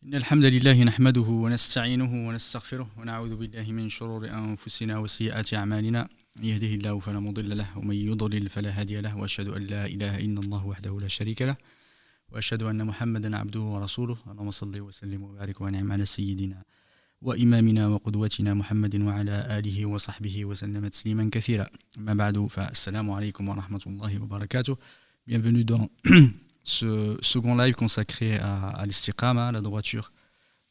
إن الحمد لله نحمده ونستعينه ونستغفره ونعوذ بالله من شرور أنفسنا وسيئات أعمالنا يهده الله فلا مضل له ومن يضلل فلا هادي له وأشهد أن لا إله إلا الله وحده لا شريك له وأشهد أن محمدا عبده ورسوله اللهم صل وسلم وبارك وأنعم على سيدنا وإمامنا وقدوتنا محمد وعلى آله وصحبه وسلم تسليما كثيرا أما بعد فالسلام عليكم ورحمة الله وبركاته. Bienvenue dans ce second live consacré à l'istiqama, à la droiture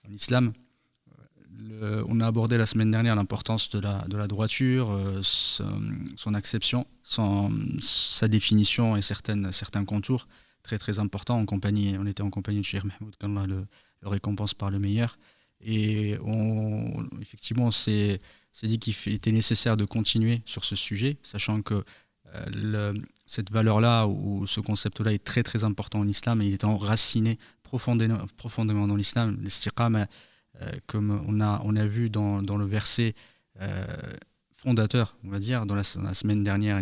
en islam. On a abordé la semaine dernière l'importance de la droiture, son acception, sa définition et certains contours très très importants. On était en compagnie de Cheikh Mahmoud, qu'Allah le récompense par le meilleur. Et effectivement, on s'est dit qu'il était nécessaire de continuer sur ce sujet, sachant que cette valeur-là ou ce concept-là est très très important en islam et il est enraciné profondément dans l'islam. L'istiqama, comme on a vu dans le verset fondateur, on va dire, dans la semaine dernière, et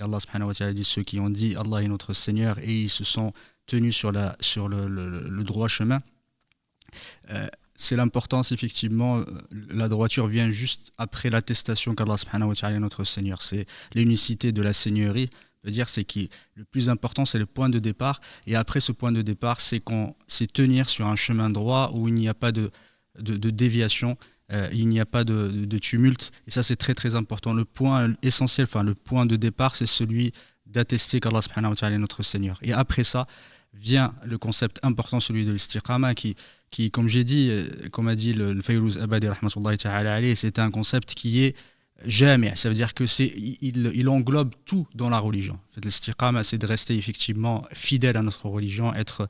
Allah subhanahu wa ta'ala dit ceux qui ont dit Allah est notre Seigneur et ils se sont tenus sur le droit chemin. C'est l'importance, effectivement, la droiture vient juste après l'attestation qu'Allah subhanahu wa ta'ala est notre Seigneur. C'est l'unicité de la Seigneurie, c'est-à-dire c'est que le plus important, c'est le point de départ, et après ce point de départ, c'est tenir sur un chemin droit où il n'y a pas de déviation, il n'y a pas de tumulte, et ça c'est très très important. Le point essentiel, le point de départ, c'est celui d'attester qu'Allah subhanahu wa ta'ala est notre Seigneur. Et après ça, vient le concept important, celui de l'istiqama, qui, comme j'ai dit, comme a dit le Fayrouz Abadi rahmatullahi ta'ala alayhi, c'est un concept qui est jamais, ça veut dire que il englobe tout dans la religion. En fait, l'istiqama, c'est de rester effectivement fidèle à notre religion, être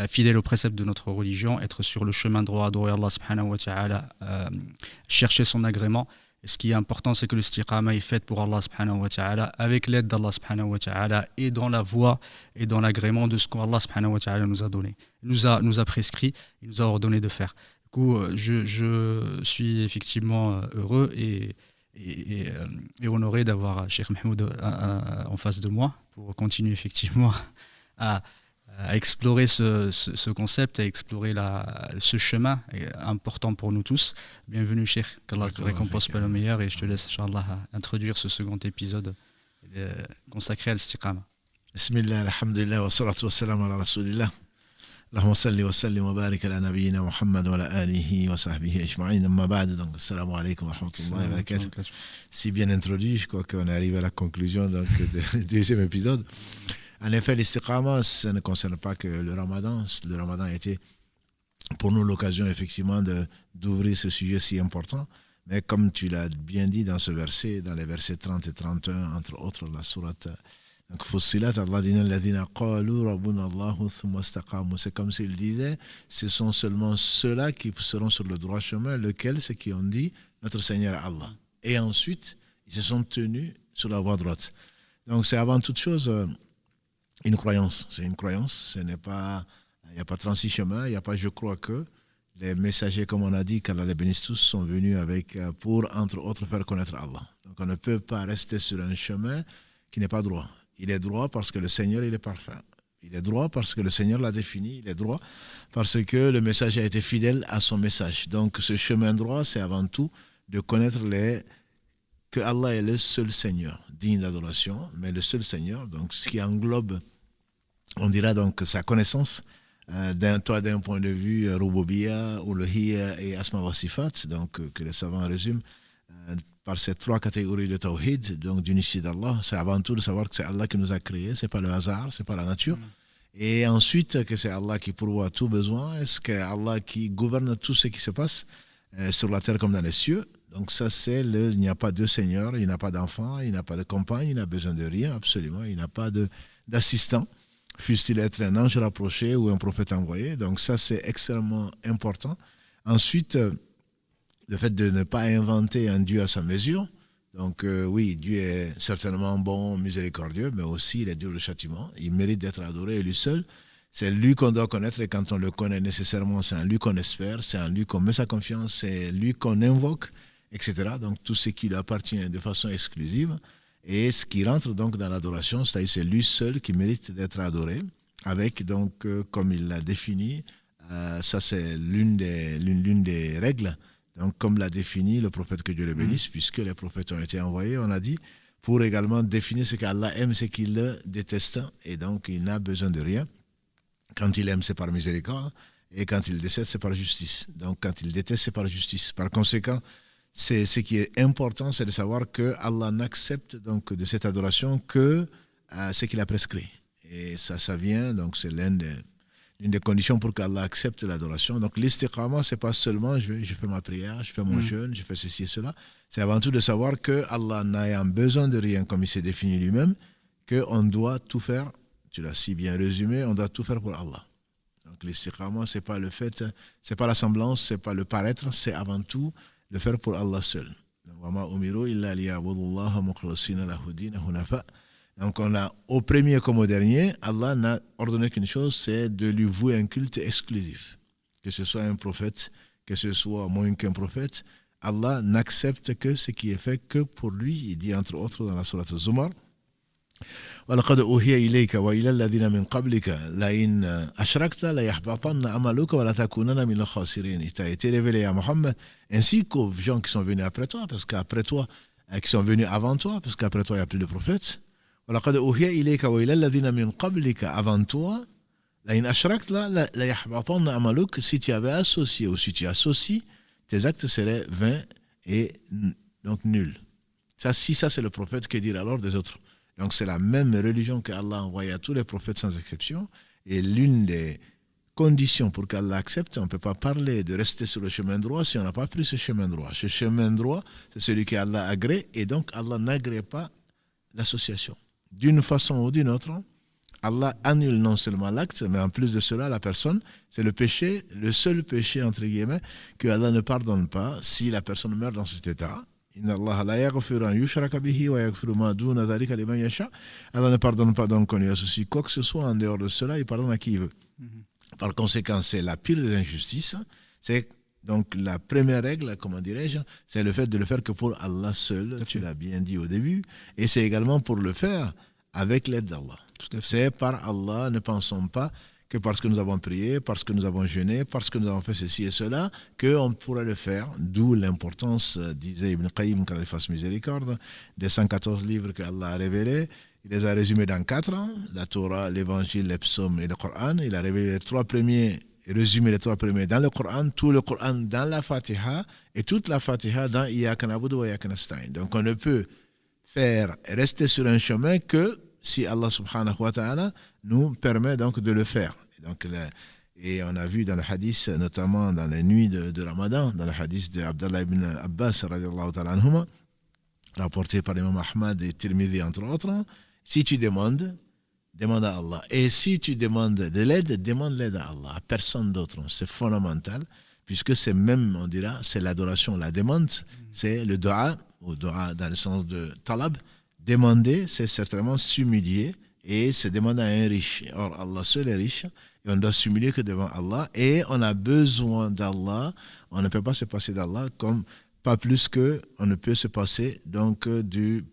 fidèle aux préceptes de notre religion, être sur le chemin droit, adorer Allah subhanahu wa ta'ala, chercher son agrément. Et ce qui est important, c'est que l'istiqama est faite pour Allah subhanahu wa ta'ala, avec l'aide d'Allah subhanahu wa ta'ala, et dans la voie et dans l'agrément de ce qu'Allah subhanahu wa ta'ala nous a donné, nous a prescrit, il nous a ordonné de faire. Du coup, je suis effectivement heureux et honoré d'avoir Cheikh Mahmoud en face de moi pour continuer effectivement à explorer ce concept, à explorer ce chemin important pour nous tous. Bienvenue Cheikh, qu'Allah te récompense par le meilleur, et je te laisse Inch'Allah introduire ce second épisode consacré à l'istiqama. Bismillah, alhamdulillah, wa salatu wa salam ala rasulillah. Allahumma salli wa sallim wa barik ala nabiyyina Muhammad wa ala alihi wa sahbihi ajma'in. Amma ba'd, donc assalamu alaikum wa rahmatullahi wa barakatuh. Si bien introduit, je crois qu'on est arrivé à la conclusion donc, du deuxième épisode. En effet, l'istiqama, ça ne concerne pas que le Ramadan. Le Ramadan a été pour nous l'occasion effectivement d'ouvrir ce sujet si important. Mais comme tu l'as bien dit dans ce verset, dans les versets 30 et 31, entre autres, la sourate Fussilat, Allah dit c'est comme s'il disait, ce sont seulement ceux-là qui seront sur le droit chemin, lequel c'est qui ont dit notre Seigneur Allah. Et ensuite, ils se sont tenus sur la voie droite. Donc c'est avant toute chose une croyance, c'est une croyance, il n'y a pas 36 chemins, il n'y a pas je crois que. Les messagers, comme on a dit, qu'Allah les bénisse tous, sont venus pour, entre autres, faire connaître Allah. Donc on ne peut pas rester sur un chemin qui n'est pas droit. Il est droit parce que le Seigneur, il est parfait. Il est droit parce que le Seigneur l'a défini, il est droit parce que le messager a été fidèle à son message. Donc ce chemin droit, c'est avant tout de connaître que Allah est le seul Seigneur, digne d'adoration, mais le seul Seigneur, donc ce qui englobe, on dira donc sa connaissance, d'un point de vue Rububiyya, Uluhiyya et Asma wa Sifat, donc que les savants résument par ces trois catégories de Tawhid, donc d'unicité d'Allah. C'est avant tout de savoir que c'est Allah qui nous a créés, c'est pas le hasard, c'est pas la nature. Et ensuite que c'est Allah qui pourvoit à tout besoin, est-ce que Allah qui gouverne tout ce qui se passe sur la terre comme dans les cieux. Donc ça il n'y a pas de Seigneur, il n'y a pas d'enfant, il n'y a pas de compagne, il n'a besoin de rien, absolument, il n'a pas d'assistant, fût-il être un ange rapproché ou un prophète envoyé. Donc ça c'est extrêmement important. Ensuite, le fait de ne pas inventer un Dieu à sa mesure. Donc oui, Dieu est certainement bon, miséricordieux, mais aussi il est dur de châtiment, il mérite d'être adoré, et lui seul. C'est lui qu'on doit connaître, et quand on le connaît nécessairement, c'est en lui qu'on espère, c'est en lui qu'on met sa confiance, c'est lui qu'on invoque, etc. Donc tout ce qui lui appartient de façon exclusive. Et ce qui rentre donc dans l'adoration, c'est-à-dire c'est lui seul qui mérite d'être adoré. avec, donc, comme il l'a défini, ça c'est l'une des règles, donc comme l'a défini le prophète, que Dieu le bénisse, puisque les prophètes ont été envoyés, on a dit, pour également définir ce qu'Allah aime, ce qu'il déteste, et donc il n'a besoin de rien. Quand il aime, c'est par miséricorde, et quand il déteste, c'est par justice. Donc quand il déteste, c'est par justice. Par conséquent, c'est ce qui est important, c'est de savoir que Allah n'accepte donc de cette adoration que ce qu'il a prescrit. Et ça vient, donc c'est l'une des conditions pour qu'Allah accepte l'adoration. Donc l'istiqama, c'est pas seulement je fais ma prière, je fais mon jeûne, je fais ceci et cela. C'est avant tout de savoir que Allah n'ayant besoin de rien, comme il s'est défini lui-même, qu'on doit tout faire. Tu l'as si bien résumé, on doit tout faire pour Allah. Donc l'istiqama, c'est pas le fait, c'est pas la semblance, c'est pas le paraître, c'est avant tout le faire pour Allah seul. Donc on a, au premier comme au dernier, Allah n'a ordonné qu'une chose, c'est de lui vouer un culte exclusif. Que ce soit un prophète, que ce soit moins qu'un prophète, Allah n'accepte que ce qui est fait que pour lui. Il dit entre autres dans la sourate Zumar, وَلَقَدْ أُوحِيَ إِلَيْكَ وَإِلَى الَّذِينَ مِنْ قَبْلِكَ لَئِنْ أَشْرَكْتَ لَيَحْبَطَنَّ عَمَلُكَ وَلَتَكُونَنَّ مِنَ الْخَاسِرِينَ. Il t'a été révélé à Mohammed, ainsi qu'aux gens qui sont venus après toi, parce qu'après toi, qui sont venus avant toi, parce qu'après toi, il n'y a plus de prophètes. وَلَقَدْ أُوحِيَ إِلَيْكَ وَإِلَى الَّذِينَ مِنْ قَبْلِكَ, avant toi, لَئِنْ أَشْرَكْتَ لَيَحْبَطَنَّ عَمَلُكَ. Si tu avais associé ou si tu associes, tes actes seraient vains et donc nuls. Ça, si ça c'est le prophète, que dire alors des autres? Donc c'est la même religion qu'Allah a envoyée à tous les prophètes sans exception. Et l'une des conditions pour qu'Allah accepte, on ne peut pas parler de rester sur le chemin droit si on n'a pas pris ce chemin droit. Ce chemin droit, c'est celui qu'Allah agrée, et donc Allah n'agrée pas l'association. D'une façon ou d'une autre, Allah annule non seulement l'acte, mais en plus de cela, la personne, c'est le péché, le seul péché, entre guillemets, que Allah ne pardonne pas si la personne meurt dans cet état. Allah ne pardonne pas donc qu'on lui associe quoi que ce soit en dehors de cela, il pardonne à qui il veut. Par conséquent, c'est la pire des injustices. C'est donc la première règle, comment dirais-je, c'est le fait de le faire que pour Allah seul, tu l'as bien dit au début, et c'est également pour le faire avec l'aide d'Allah. C'est par Allah, ne pensons pas que parce que nous avons prié, parce que nous avons jeûné, parce que nous avons fait ceci et cela, qu'on pourrait le faire. D'où l'importance, disait Ibn Qayyim, qu'Allah fasse miséricorde, des 114 livres qu'Allah a révélés. Il les a résumés dans 4 ans, la Torah, l'Évangile, les psaumes et le Coran. Il a révélé les 3 premiers, résumé les 3 premiers dans le Coran, tout le Coran dans la Fatiha, et toute la Fatiha dans Iyyaka na'budu wa iyyaka nasta'in. Donc on ne peut rester sur un chemin que si Allah subhanahu wa ta'ala nous permet donc de le faire. Et on a vu dans le hadith, notamment dans les nuits de Ramadan, dans le hadith d'Abdallah ibn Abbas, radiallahu ta'ala anhuma, rapporté par l'imam Ahmad et Tirmidhi, entre autres, si tu demandes, demande à Allah. Et si tu demandes de l'aide, demande l'aide à Allah, à personne d'autre. C'est fondamental, puisque c'est même, on dira, c'est l'adoration, la demande, c'est le dua, ou dua dans le sens de talab. Demander, c'est certainement s'humilier, et c'est demander à un riche. Or, Allah seul est riche, et on doit s'humilier que devant Allah, et on a besoin d'Allah. On ne peut pas se passer d'Allah, comme pas plus que on ne peut se passer, donc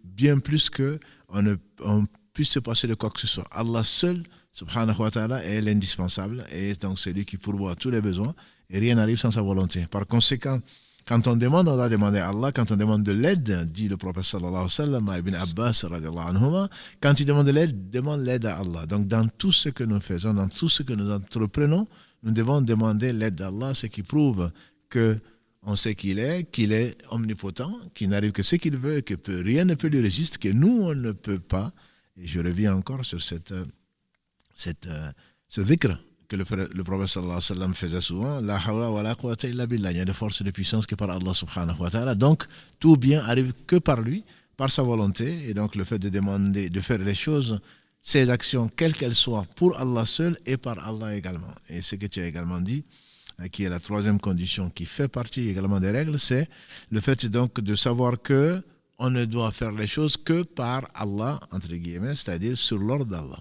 bien plus que on puisse se passer de quoi que ce soit. Allah seul, subhanahu wa ta'ala, est l'indispensable, et donc c'est lui qui pourvoit tous les besoins, et rien n'arrive sans sa volonté. Par conséquent, quand on demande, on doit demander à Allah. Quand on demande de l'aide, dit le prophète sallallahu alayhi wa sallam à Ibn Abbas radiallahu anhuma, quand il demande de l'aide, demande l'aide à Allah. Donc dans tout ce que nous faisons, dans tout ce que nous entreprenons, nous devons demander l'aide d'Allah, ce qui prouve que on sait qu'il est omnipotent, qu'il n'arrive que ce qu'il veut, que rien ne peut lui résister, que nous on ne peut pas. Et je reviens encore sur ce dhikr que le prophète sallallahu alayhi wa sallam faisait souvent, la hawla wa la quwwata illa billah. Il y a de force et de puissance que par Allah subhanahu wa ta'ala. Donc tout bien arrive que par lui, par sa volonté. Et donc le fait de demander, de faire les choses, ces actions, quelles qu'elles soient, pour Allah seul et par Allah également. Et ce que tu as également dit, qui est la 3e condition, qui fait partie également des règles, c'est le fait donc de savoir que on ne doit faire les choses que par Allah, entre guillemets, c'est-à-dire sur l'ordre d'Allah.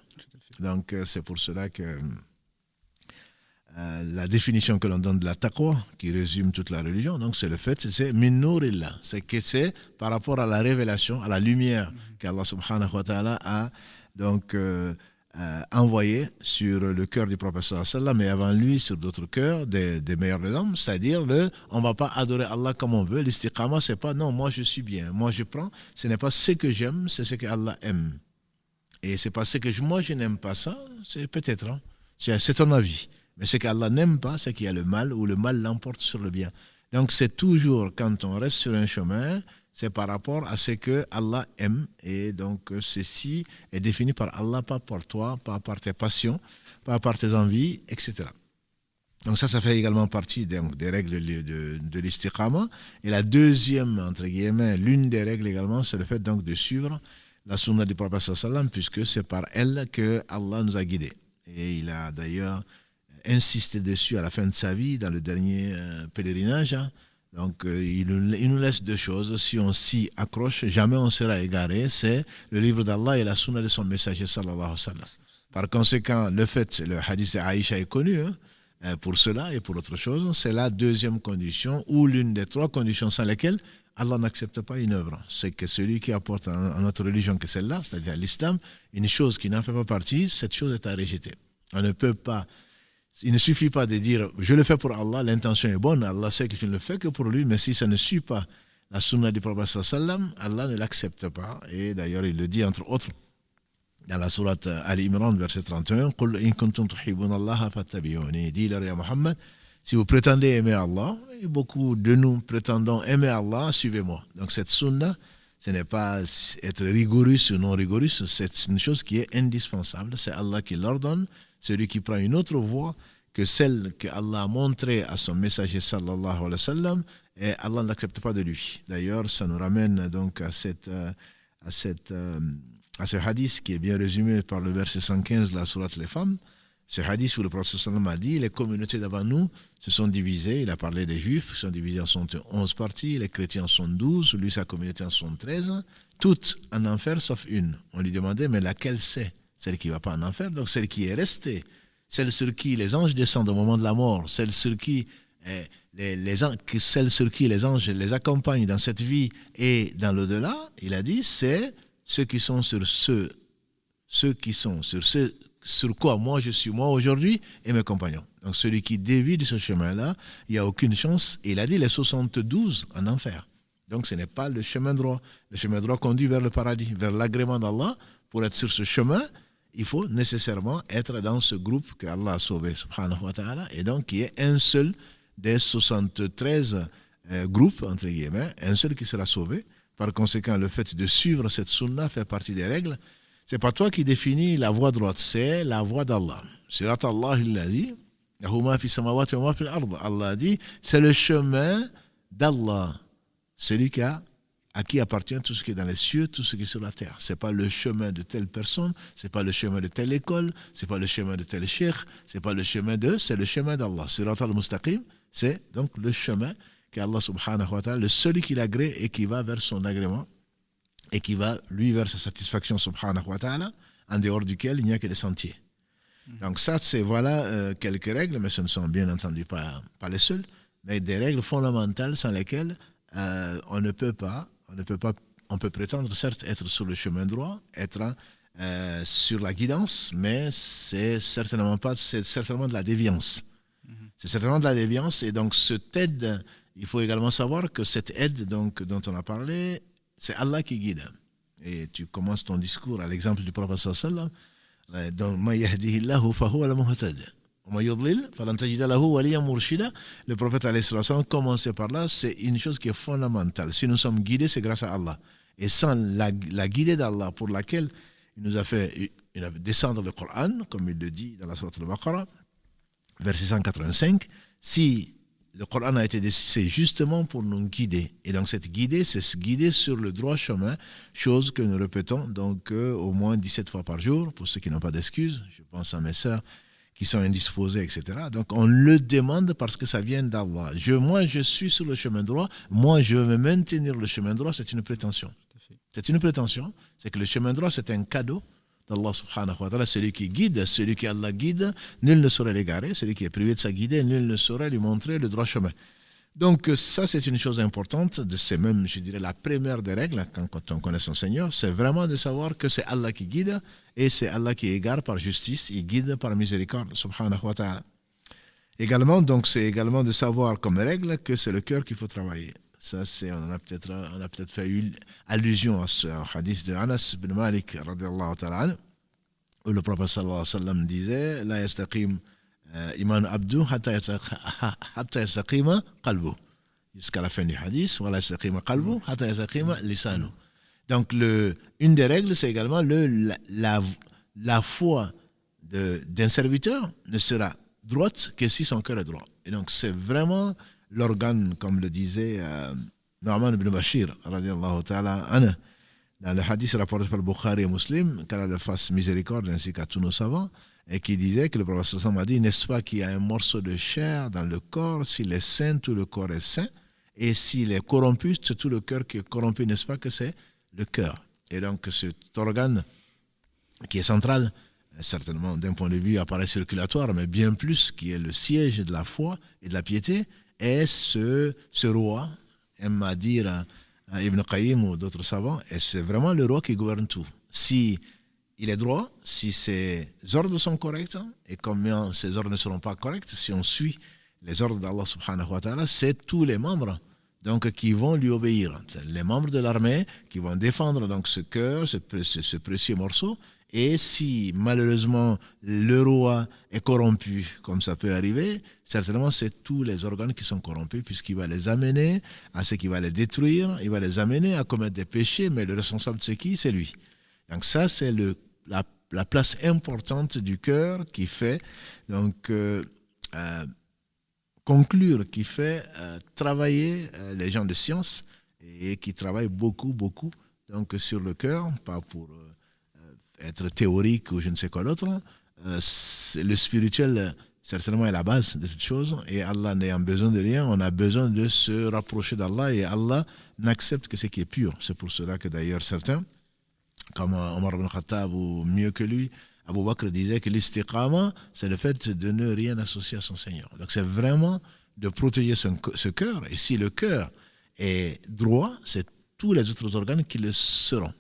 Donc c'est pour cela que la définition que l'on donne de la taqwa, qui résume toute la religion, donc c'est le fait, c'est min nourillah, c'est que c'est par rapport à la révélation, à la lumière qu'Allah subhanahu wa ta'ala a donc envoyé sur le cœur du prophète sallallahu alayhi wa sallam, et avant lui sur d'autres cœurs des meilleurs des hommes, c'est-à-dire on ne va pas adorer Allah comme on veut. L'istiqama, c'est pas non, moi je suis bien, moi je prends, ce n'est pas ce que j'aime, c'est ce que Allah aime. Et c'est parce que moi je n'aime pas ça, c'est peut-être, hein, c'est ton avis. Mais ce qu'Allah n'aime pas, c'est qu'il y a le mal, ou le mal l'emporte sur le bien. Donc c'est toujours, quand on reste sur un chemin, c'est par rapport à ce que Allah aime, et donc ceci est défini par Allah, pas par toi, pas par tes passions, pas par tes envies, etc. Donc ça fait également partie des règles de l'istiqama. Et la deuxième, entre guillemets, l'une des règles également, c'est le fait donc de suivre la sunna du prophète sallallahu alayhi wa sallam, puisque c'est par elle que Allah nous a guidés. Et il a d'ailleurs insisté dessus à la fin de sa vie, dans le dernier pèlerinage. Donc, il nous laisse deux choses. Si on s'y accroche, jamais on sera égaré. C'est le livre d'Allah et la sunna de son messager, sallallahu alayhi wa sallam. Par conséquent, le hadith d'Aïcha est connu, hein, pour cela et pour autre chose. C'est la deuxième condition, ou l'une des trois conditions sans lesquelles Allah n'accepte pas une œuvre. C'est que celui qui apporte à notre religion que celle-là, c'est-à-dire l'islam, une chose qui n'en fait pas partie, cette chose est à rejeter. On ne peut pas. Il ne suffit pas de dire je le fais pour Allah, l'intention est bonne, Allah sait que je ne le fais que pour lui, mais si ça ne suit pas la sunna du prophète sallallahu alayhi wa sallam, Allah ne l'accepte pas. Et d'ailleurs, il le dit entre autres dans la sourate Al-Imran, verset 31, Qul in kuntum tuhibbuna Allah fattabi'uni. Dis-leur ya Muhammad, si vous prétendez aimer Allah, et beaucoup de nous prétendons aimer Allah, suivez-moi. Donc cette sunna, ce n'est pas être rigoriste ou non rigoriste, c'est une chose qui est indispensable. C'est Allah qui l'ordonne. Celui qui prend une autre voie que celle que Allah a montrée à son messager sallallahu alayhi wa sallam, et Allah ne l'accepte pas de lui. D'ailleurs, ça nous ramène donc à ce hadith qui est bien résumé par le verset 115 de la sourate Les Femmes. Ce hadith où le prophète sallallahu alayhi wa sallam a dit les communautés d'avant nous se sont divisées. Il a parlé des juifs qui sont divisés en 11 parties, les chrétiens en sont 12, lui sa communauté en sont 13, toutes en enfer sauf une. On lui demandait mais laquelle c'est? Celle qui ne va pas en enfer, donc celle qui est restée, celle sur qui les anges descendent au moment de la mort, celle sur qui les anges les accompagnent dans cette vie et dans l'au-delà. Il a dit c'est ceux qui sont sur sur quoi moi je suis moi aujourd'hui et mes compagnons. Donc celui qui dévie de ce chemin-là, il n'y a aucune chance. Et il a dit les 72 en enfer. Donc ce n'est pas le chemin droit. Le chemin droit conduit vers le paradis, vers l'agrément d'Allah. Pour être sur ce chemin, il faut nécessairement être dans ce groupe que Allah a sauvé, subhanahu wa ta'ala, et donc qui est un seul des 73 groupes, entre guillemets, un seul qui sera sauvé. Par conséquent, le fait de suivre cette sunna fait partie des règles. C'est pas toi qui définis la voie droite, c'est la voie d'Allah. Sirat Allah, il l'a dit, Allah a dit, c'est le chemin d'Allah, celui à qui appartient tout ce qui est dans les cieux, tout ce qui est sur la terre. Ce n'est pas le chemin de telle personne, ce n'est pas le chemin de telle école, ce n'est pas le chemin de tel cheikh, c'est pas le chemin c'est le chemin d'Allah. Sirat al-Mustaqim, c'est donc le chemin qu'Allah subhanahu wa ta'ala, le seul qui l'agrée et qui va vers son agrément et qui va lui vers sa satisfaction subhanahu wa ta'ala, en dehors duquel il n'y a que des sentiers. Donc ça, c'est voilà quelques règles, mais ce ne sont bien entendu pas les seules, mais des règles fondamentales sans lesquelles on peut prétendre certes être sur le chemin droit, être sur la guidance, mais c'est certainement de la déviance. C'est certainement de la déviance, et donc cette aide, il faut également savoir que cette aide donc, dont on a parlé, c'est Allah qui guide. Et tu commences ton discours à l'exemple du prophète sallallahu alayhi wa sallam, donc ma yahdihillahu fahuwa al-muhtadi. Le prophète alayhi wa sallam commençait par là, c'est une chose qui est fondamentale. Si nous sommes guidés, c'est grâce à Allah. Et sans la guidée d'Allah pour laquelle il nous a fait descendre le Coran, comme il le dit dans la sourate Al-Baqarah, verset 185, si le Coran a été décidé justement pour nous guider. Et donc cette guidée, c'est se guider sur le droit chemin, chose que nous répétons donc au moins 17 fois par jour, pour ceux qui n'ont pas d'excuses. Je pense à mes sœurs qui sont indisposées, etc. Donc on le demande parce que ça vient d'Allah. Moi, je suis sur le chemin droit, moi, je veux maintenir le chemin droit, c'est une prétention. C'est une prétention, c'est que le chemin droit, c'est un cadeau d'Allah subhanahu wa ta'ala. Celui qui guide, celui qui Allah guide, nul ne saurait l'égarer. Celui qui est privé de sa guidée, nul ne saurait lui montrer le droit chemin. Donc ça, c'est une chose importante, c'est même, je dirais, la première des règles quand on connaît son Seigneur, c'est vraiment de savoir que c'est Allah qui guide et c'est Allah qui égare par justice, il guide par miséricorde, subhanahu wa ta'ala. Également, donc, c'est également de savoir comme règle que c'est le cœur qu'il faut travailler. Ça, on a peut-être fait allusion à ce hadith de Anas ibn Malik, radiallahu ta'ala, où le prophète sallallahu alayhi wa sallam disait, la yastaqim iman abdu hatta yastaqima qalbu, jusqu'à la fin du hadith, wala yastaqima qalbu hatta yastaqima lisanu. Donc une des règles, c'est également la foi d'un serviteur ne sera droite que si son cœur est droit. Et donc c'est vraiment l'organe, comme le disait Nu'man ibn Bashir radiallahu ta'ala anhu, dans le hadith rapporté par Bukhari et Muslim, qu'Allah fasse miséricorde ainsi qu'à tous nos savants, et qui disait que le prophète sallallahu alayhi wa sallam a dit, n'est-ce pas qu'il y a un morceau de chair dans le corps, s'il est sain, tout le corps est sain, et s'il est corrompu, c'est tout le cœur qui est corrompu, n'est-ce pas que c'est le cœur. Et donc cet organe qui est central, certainement d'un point de vue appareil circulatoire, mais bien plus, qui est le siège de la foi et de la piété, est ce roi, aime à dire Ibn Qayyim ou d'autres savants, et c'est vraiment le roi qui gouverne tout. Si il est droit, si ses ordres sont corrects, et combien ces ordres ne seront pas corrects, si on suit les ordres d'Allah subhanahu wa ta'ala, c'est tous les membres donc, qui vont lui obéir. Les membres de l'armée qui vont défendre donc, ce cœur, ce précieux morceau. Et si malheureusement le roi est corrompu, comme ça peut arriver, certainement c'est tous les organes qui sont corrompus, puisqu'il va les amener à ce qui va les détruire, il va les amener à commettre des péchés, mais le responsable c'est qui? C'est lui. Donc ça c'est la place importante du cœur qui fait donc conclure, qui fait travailler les gens de science et qui travaillent beaucoup donc sur le cœur, pas pour être théorique ou je ne sais quoi d'autre. Le spirituel certainement est la base de toute chose, et Allah n'ayant besoin de rien, on a besoin de se rapprocher d'Allah, et Allah n'accepte que ce qui est pur. C'est pour cela que d'ailleurs certains, comme Omar ibn Khattab ou mieux que lui, Abu Bakr disait que l'istiqama, c'est le fait de ne rien associer à son Seigneur. Donc c'est vraiment de protéger ce cœur, et si le cœur est droit, c'est tous les autres organes qui le seront.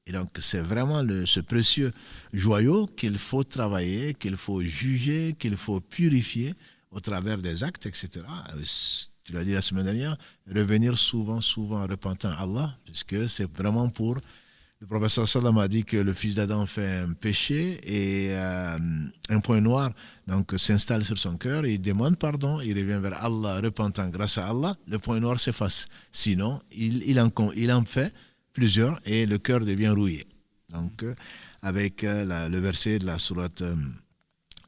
Et donc, c'est vraiment ce précieux joyau qu'il faut travailler, qu'il faut juger, qu'il faut purifier au travers des actes, etc. Tu l'as dit la semaine dernière, revenir souvent repentant à Allah, puisque c'est vraiment pour... Le professeur Sallam a dit que le fils d'Adam fait un péché et un point noir donc s'installe sur son cœur, et il demande pardon, il revient vers Allah repentant grâce à Allah, le point noir s'efface. Sinon, il en fait plusieurs et le cœur devient rouillé. Donc, avec le verset de la sourate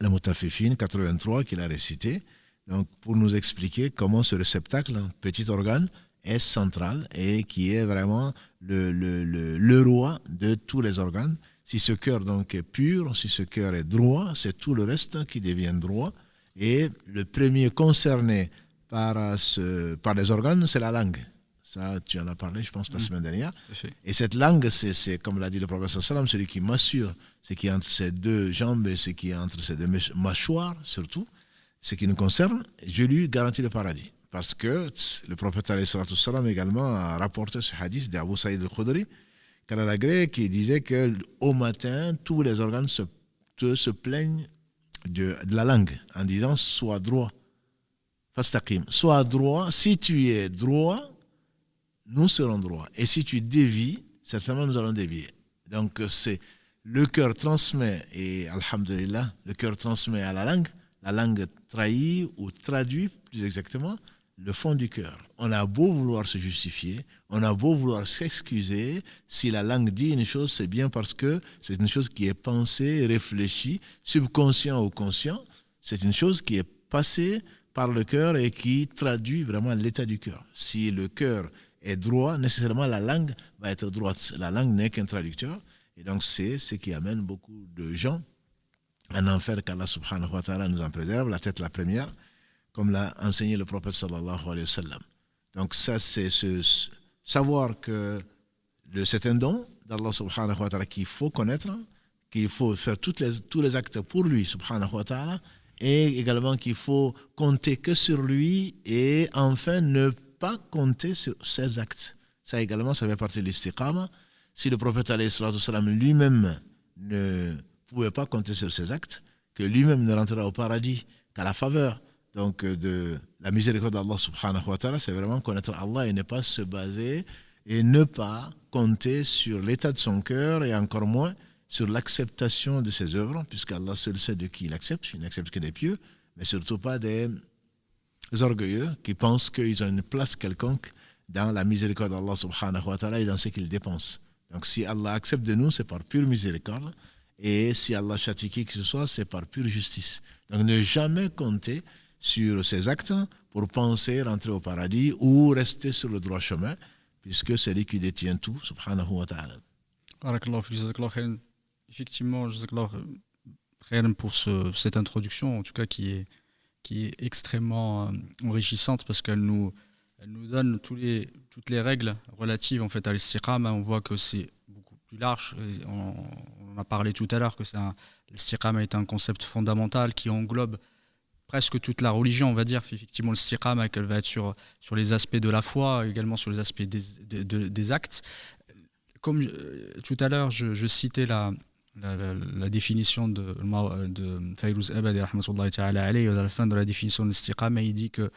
la Mutafifin 83 qu'il a récité, donc pour nous expliquer comment ce réceptacle, petit organe, est central et qui est vraiment le roi de tous les organes. Si ce cœur donc est pur, si ce cœur est droit, c'est tout le reste qui devient droit. Et le premier concerné par les organes, c'est la langue. Ça, tu en as parlé, je pense, la semaine dernière. Et cette langue, c'est comme l'a dit le prophète sallam, celui qui m'assure ce qui est entre ses deux jambes et ce qui est entre ses deux mâchoires, surtout, ce qui nous concerne, je lui garantis le paradis. Parce que le prophète sallam également a rapporté ce hadith d'Abu Saïd al-Khudri, qui disait qu'au matin, tous les organes se plaignent de la langue en disant « sois droit ». Fastaqim. Sois droit. Si tu es droit, nous serons droits. Et si tu dévies, certainement nous allons dévier. Donc c'est le cœur transmet, et alhamdulillah, le cœur transmet à la langue trahit ou traduit plus exactement le fond du cœur. On a beau vouloir se justifier, on a beau vouloir s'excuser, si la langue dit une chose, c'est bien parce que c'est une chose qui est pensée, réfléchie, subconscient ou conscient, c'est une chose qui est passée par le cœur et qui traduit vraiment l'état du cœur. Si le cœur est droit, nécessairement la langue va être droite. La langue n'est qu'un traducteur, et donc c'est ce qui amène beaucoup de gens en enfer, qu'Allah subhanahu wa ta'ala nous en préserve, la tête la première, comme l'a enseigné le prophète sallallahu alayhi wa sallam. Donc ça, c'est savoir que c'est un don d'Allah subhanahu wa ta'ala qu'il faut connaître, qu'il faut faire tous les actes pour lui subhanahu wa ta'ala, et également qu'il faut compter que sur lui et enfin ne pas compter sur ses actes. Ça également, ça fait partie de l'istiqama. Si le prophète alayhi salatu wassalam lui-même ne pouvait pas compter sur ses actes, que lui-même ne rentrera au paradis qu'à la faveur donc de la miséricorde d'Allah subhanahu wa ta'ala, c'est vraiment connaître Allah et ne pas se baser et ne pas compter sur l'état de son cœur et encore moins sur l'acceptation de ses œuvres, puisque Allah seul sait de qui il n'accepte que des pieux, mais surtout pas des orgueilleux qui pensent qu'ils ont une place quelconque dans la miséricorde d'Allah subhanahu wa ta'ala et dans ce qu'ils dépensent. Donc si Allah accepte de nous, c'est par pure miséricorde, et si Allah châtie qui que ce soit, c'est par pure justice. Donc ne jamais compter sur ses actes pour penser rentrer au paradis ou rester sur le droit chemin, puisque c'est lui qui détient tout, subhanahu wa ta'ala. Barakallahu fik, jazakallahu khairan. Effectivement, jazakallahu khairan pour cette introduction, en tout cas qui est extrêmement enrichissante, parce qu'elle nous donne toutes les règles relatives en fait à l'istiqama. On voit que c'est beaucoup plus large. On a parlé tout à l'heure que l'istiqama est un concept fondamental qui englobe presque toute la religion, on va dire. Effectivement, l'istiqama, qu'elle va être sur les aspects de la foi, également sur les aspects des actes. Comme tout à l'heure, je citais la définition de Fayrouz Abadi, rahmatullahi ta'ala alayhi, à la fin de la définition de l'istiqama, il dit que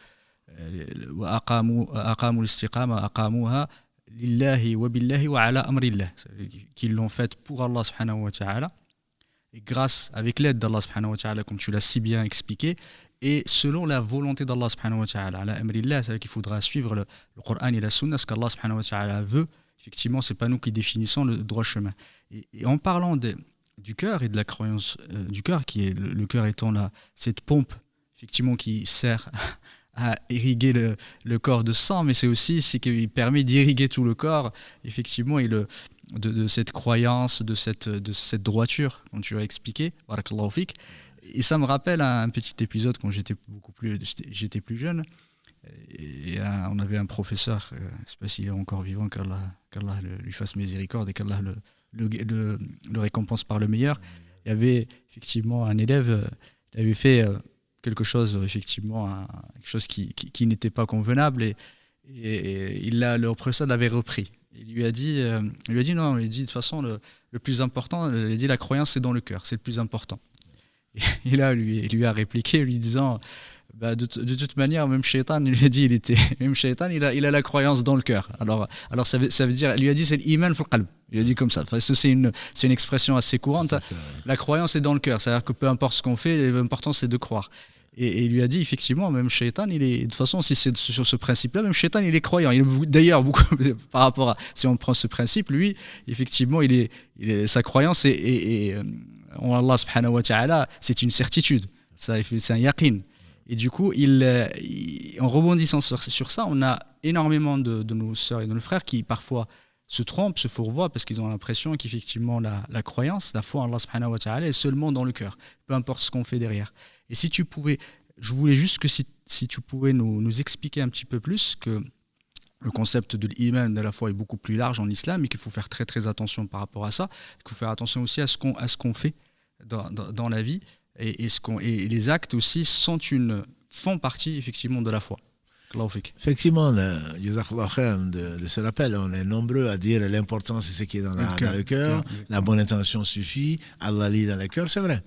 qu'ils l'ont fait pour Allah subhanahu wa ta'ala, et grâce, avec l'aide d'Allah subhanahu wa ta'ala, comme tu l'as si bien expliqué, et selon la volonté d'Allah subhanahu wa ta'ala. Ala amrillah, c'est-à-dire qu'il faudra suivre le Coran et la Sunna, ce qu'Allah subhanahu wa ta'ala veut. Effectivement, c'est pas nous qui définissons le droit chemin. Et en parlant du cœur et de la croyance du cœur, qui est le cœur étant cette pompe, effectivement, qui sert à irriguer le corps de sang, mais c'est aussi ce qui permet d'irriguer tout le corps, effectivement, et de cette croyance, de cette droiture, comme tu as expliqué, barakallahu fik. Et ça me rappelle un petit épisode quand j'étais plus jeune. Et on avait un professeur, je ne sais pas s'il est encore vivant, qu'Allah lui fasse miséricorde et qu'Allah le récompense par le meilleur. Il y avait effectivement un élève, il avait fait quelque chose, effectivement, quelque chose qui n'était pas convenable, et le professeur l'avait repris. Il lui a dit non, il dit de toute façon le plus important, il a dit la croyance c'est dans le cœur, c'est le plus important. Et là, lui a répliqué, lui disant de toute manière, même Shaitan, il lui a dit, il a la croyance dans le cœur. Alors ça veut dire, il lui a dit c'est l'iman fil qalb. Il a dit comme ça. Enfin, c'est une expression assez courante. La croyance est dans le cœur, c'est-à-dire que peu importe ce qu'on fait, l'important c'est de croire. Et il lui a dit effectivement, même Shaitan, de toute façon, si c'est sur ce principe-là, même Shaitan, il est croyant. D'ailleurs, beaucoup par rapport à, si on prend ce principe, lui, effectivement, sa croyance en Allah subhanahu wa ta'ala, c'est une certitude. C'est un yaqin. Et du coup, en rebondissant sur ça, on a énormément de nos sœurs et de nos frères qui parfois se trompent, se fourvoient, parce qu'ils ont l'impression qu'effectivement la croyance, la foi en Allah subhanahu wa ta'ala est seulement dans le cœur, peu importe ce qu'on fait derrière. Et si tu pouvais, je voulais juste que si tu pouvais nous expliquer un petit peu plus que le concept de l'iman, de la foi, est beaucoup plus large en islam et qu'il faut faire très très attention par rapport à ça, qu'il faut faire attention aussi à ce qu'on fait dans la vie, et les actes aussi font partie effectivement de la foi. Effectivement, de ce rappel, on est nombreux à dire l'important c'est ce qui est dans le cœur, la bonne intention suffit, Allah lit dans le cœur, c'est vrai.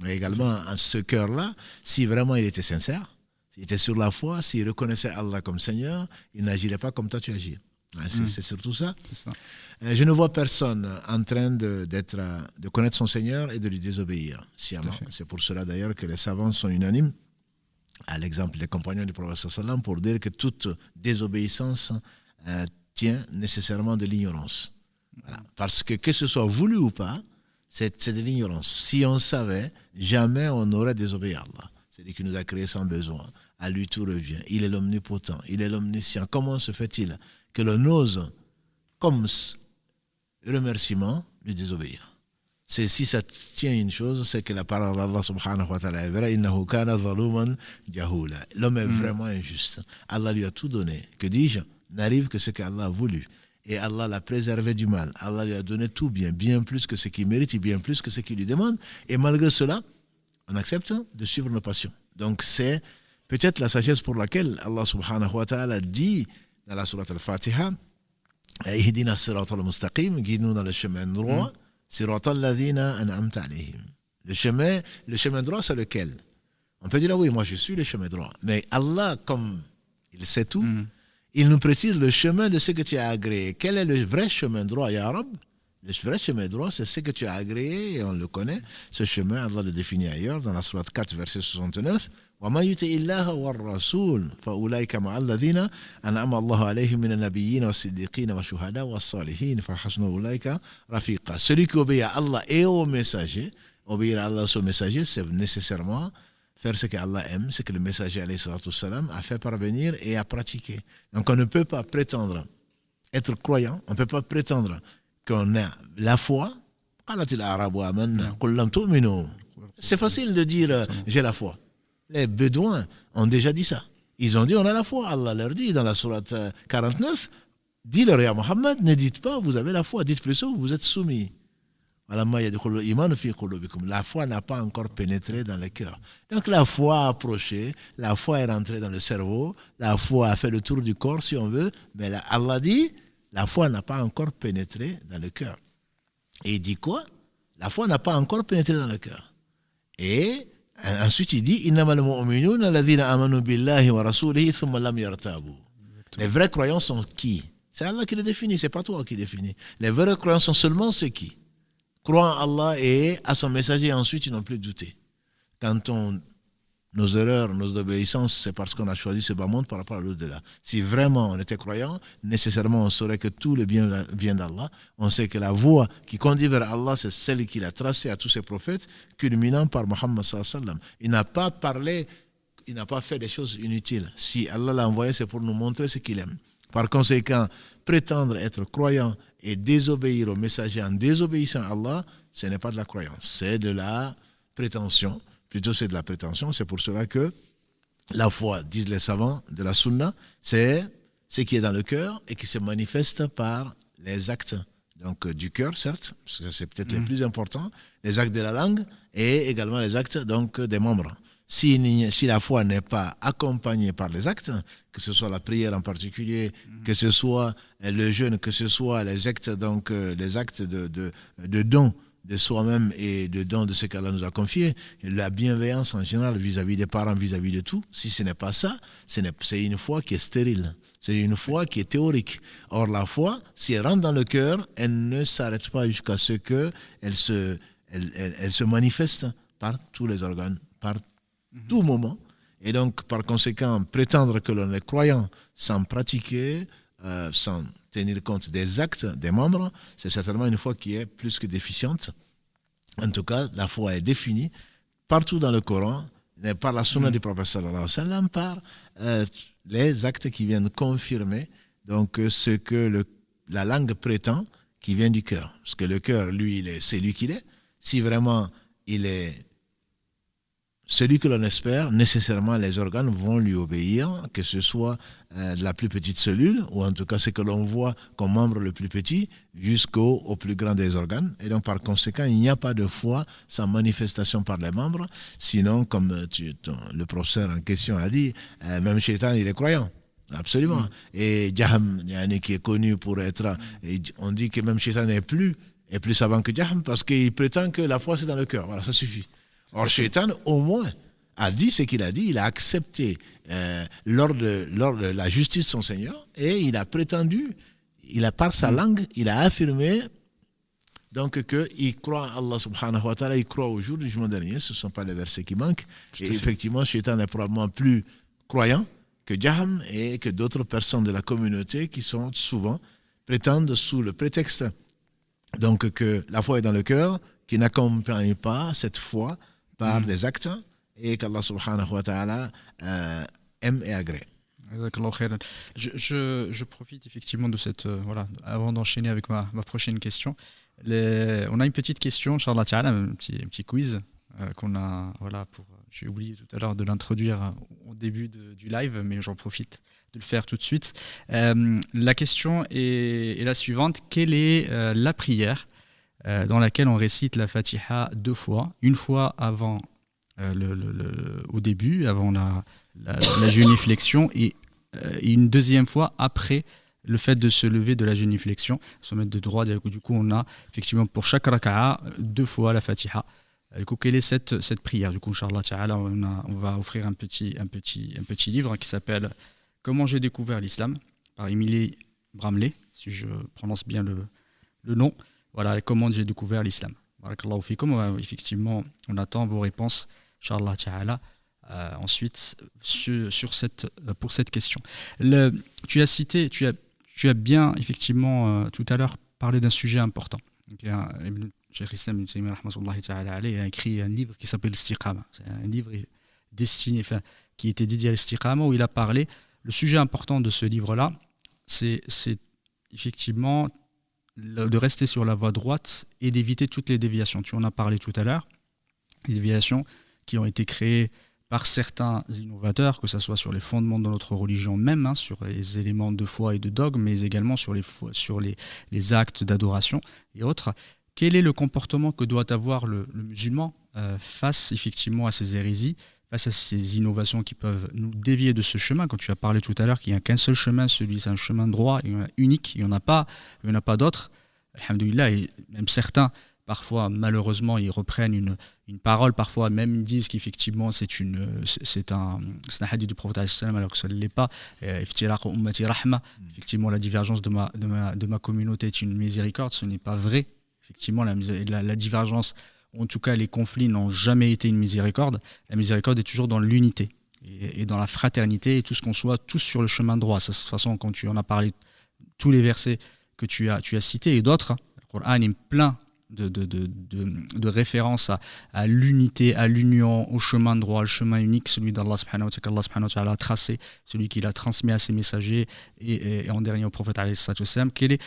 Mais également, ce cœur-là, si vraiment il était sincère, s'il était sur la foi, s'il reconnaissait Allah comme Seigneur, il n'agirait pas comme toi tu agis. C'est surtout ça. Je ne vois personne en train de connaître son Seigneur et de lui désobéir sciemment. C'est pour cela d'ailleurs que les savants sont unanimes, à l'exemple des compagnons du prophète sallam, pour dire que toute désobéissance tient nécessairement de l'ignorance. Voilà. Parce que ce soit voulu ou pas, c'est de l'ignorance. Si on savait, jamais on n'aurait désobéi à Allah. C'est lui qui nous a créés sans besoin. À lui tout revient. Il est l'omnipotent, il est l'omniscient. Comment se fait-il que l'on ose, comme remerciement, lui désobéir? Si ça tient une chose, c'est que la parole d'Allah subhanahu wa ta'ala est vraie. Innahu kana zaluman jahula. L'homme est vraiment injuste. Allah lui a tout donné. Que dis-je? N'arrive que ce qu'Allah a voulu. Et Allah l'a préservé du mal. Allah lui a donné tout bien plus que ce qu'il mérite et bien plus que ce qu'il lui demande. Et malgré cela, On accepte de suivre nos passions. Donc c'est peut-être la sagesse pour laquelle Allah subhanahu wa ta'ala dit dans la sourate al-Fatiha, Ihdina sirata al-mustaqim, guide-nous dans le chemin droit, sirata alladhina an'amta alayhim. Le chemin droit, c'est lequel? On peut dire, oui, moi je suis le chemin droit. Mais Allah, comme il sait tout, il nous précise le chemin de ce que tu as agréé. Quel est le vrai chemin droit, Ya Rab? Le vrai chemin droit, c'est ce que tu as agréé, et on le connaît. Ce chemin, Allah le définit ailleurs, dans la sourate 4, verset 69. وَمَا يُطِعِ اللَّهَ وَالرَّسُولَ فَأُولَٰئِكَ مَعَ الَّذِينَ أَنْعَمَ اللَّهُ عَلَيْهِم مِّنَ النَّبِيِّينَ وَالصِّدِّيقِينَ وَالشُّهَدَاءِ وَالصَّالِحِينَ فَحَسُنَ أُولَٰئِكَ رَفِيقًا. Celui qui obéit à Allah et au messager, obéir à Allah et au messager, c'est nécessairement faire ce qu'Allah aime, ce que le messager alayhi salatu wassalam a fait parvenir et a pratiqué. Donc on ne peut pas prétendre être croyant, on ne peut pas prétendre qu'on a la foi. C'est facile de dire j'ai la foi. Les Bédouins ont déjà dit ça. Ils ont dit on a la foi. Allah leur dit dans la sourate 49, dis-leur ya Muhammad, ne dites pas vous avez la foi, dites plutôt vous êtes soumis. La foi n'a pas encore pénétré dans le cœur. Donc la foi a approché, la foi est rentrée dans le cerveau, la foi a fait le tour du corps si on veut, mais Allah dit la foi n'a pas encore pénétré dans le cœur. Et il dit quoi? La foi n'a pas encore pénétré dans le cœur. Et ensuite il dit innamal mu'minuna alladhina amanu billahi wa rasulihi thumma lam yartabu. Les vrais croyants sont qui? C'est Allah qui le définit, c'est pas toi qui définis. Les vrais croyants sont seulement ceux qui croient en Allah et à son messager, et ensuite ils n'ont plus douté. Quand nos erreurs, nos obéissances, c'est parce qu'on a choisi ce bas monde par rapport à l'au-delà. Si vraiment on était croyant, nécessairement on saurait que tout le bien vient d'Allah. On sait que la voie qui conduit vers Allah, c'est celle qu'il a tracée à tous ses prophètes, culminant par Muhammad sallallahu alayhi wa sallam. Il n'a pas parlé, il n'a pas fait des choses inutiles. Si Allah l'a envoyé, c'est pour nous montrer ce qu'il aime. Par conséquent, prétendre être croyant et désobéir au messager en désobéissant à Allah, ce n'est pas de la croyance, c'est de la prétention. Plutôt, c'est de la prétention. C'est pour cela que la foi, disent les savants de la sunna, c'est ce qui est dans le cœur et qui se manifeste par les actes donc, du cœur, certes, parce que c'est peut-être les plus importants, les actes de la langue et également les actes donc, des membres. Si la foi n'est pas accompagnée par les actes, que ce soit la prière en particulier, que ce soit le jeûne, que ce soit les actes, donc, les actes de don de soi-même et de don de ce qu'Allah nous a confié, la bienveillance en général vis-à-vis des parents, vis-à-vis de tout, si ce n'est pas ça, c'est une foi qui est stérile, c'est une foi qui est théorique. Or la foi, si elle rentre dans le cœur, elle ne s'arrête pas jusqu'à ce qu'elle se manifeste par tous les organes, par tout moment. Et donc, par conséquent, prétendre que l'on est croyant sans pratiquer, sans tenir compte des actes des membres, c'est certainement une foi qui est plus que déficiente. En tout cas, la foi est définie partout dans le Coran, par la sunna du prophète sallallahu alayhi wa sallam, par les actes qui viennent confirmer donc, ce que la langue prétend qui vient du cœur. Parce que le cœur, lui, c'est lui qu'il est. Si vraiment il est celui que l'on espère, nécessairement les organes vont lui obéir, que ce soit de la plus petite cellule, ou en tout cas ce que l'on voit comme membre le plus petit, jusqu'au plus grand des organes. Et donc par conséquent, il n'y a pas de foi sans manifestation par les membres. Sinon, comme le professeur en question a dit, même Shaitan, il est croyant. Absolument. Et Jaham, qui est connu pour être... On dit que même Shaitan est plus savant que Jaham, parce qu'il prétend que la foi c'est dans le cœur. Voilà, ça suffit. Or, Shaitan, au moins, a dit ce qu'il a dit. Il a accepté lors de la justice de son Seigneur et il a prétendu, par sa langue, il a affirmé donc qu'il croit à Allah subhanahu wa ta'ala, il croit au jour du jugement dernier. Ce ne sont pas les versets qui manquent. Et effectivement, Shaitan est probablement plus croyant que Jaham et que d'autres personnes de la communauté qui sont souvent prétendent sous le prétexte donc que la foi est dans le cœur, qui n'accompagne pas cette foi par des actes et qu'Allah subhanahu wa ta'ala aime et agrée. Je profite effectivement de cette... voilà, avant d'enchaîner avec ma prochaine question. On a une petite question, Inch'Allah ta'ala, un petit quiz qu'on a... Voilà, j'ai oublié tout à l'heure de l'introduire au début du live, mais j'en profite de le faire tout de suite. La question est la suivante. Quelle est la prière dans laquelle on récite la Fatiha 2 fois, une fois avant au début, avant la génuflexion, et une deuxième fois après le fait de se lever de la génuflexion, se mettre de droit. Du coup, on a effectivement pour chaque raka'a 2 fois la Fatiha. Du coup, quelle est cette prière? Du coup, Inch'Allah Ta'ala, on va offrir un petit livre qui s'appelle Comment j'ai découvert l'islam par Émilie Bramley, si je prononce bien le nom. Voilà, comment j'ai découvert l'islam. Barakallahu fikum. Effectivement, on attend vos réponses, Inch'Allah Ta'ala. Ensuite, pour cette question. Tu as bien, effectivement, tout à l'heure parlé d'un sujet important. Cheikh Islam Ibn Taymiyyah rahmatullahi ta'ala alayhi a écrit un livre qui s'appelle Istiqama. C'est un livre qui était dédié à l'Istiqama, où il a parlé. Le sujet important de ce livre-là, c'est effectivement de rester sur la voie droite et d'éviter toutes les déviations. Tu en as parlé tout à l'heure, les déviations qui ont été créées par certains innovateurs, que ce soit sur les fondements de notre religion même, sur les éléments de foi et de dogme, mais également sur les actes d'adoration et autres. Quel est le comportement que doit avoir le musulman face effectivement à ces hérésies, face à ces innovations qui peuvent nous dévier de ce chemin? Quand tu as parlé tout à l'heure qu'il n'y a qu'un seul chemin, c'est un chemin droit, unique, il n'y en a pas d'autres. Alhamdulillah, et même certains, parfois, malheureusement, ils reprennent une parole, parfois même ils disent qu'effectivement c'est un hadith du prophète alors que ça ne l'est pas. Effectivement, la divergence de ma communauté est une miséricorde, ce n'est pas vrai. Effectivement, la divergence, en tout cas les conflits n'ont jamais été une miséricorde. La miséricorde est toujours dans l'unité et dans la fraternité, et tout ce qu'on soit tous sur le chemin droit. De toute façon, quand tu en as parlé, tous les versets que tu as cités et d'autres, le Coran est plein de références à l'unité, à l'union, au chemin droit, le chemin unique, celui d'Allah subhanahu wa ta'ala a tracé, celui qu'il a transmis à ses messagers et en dernier au prophète alayhi salatu wassalam. Quel est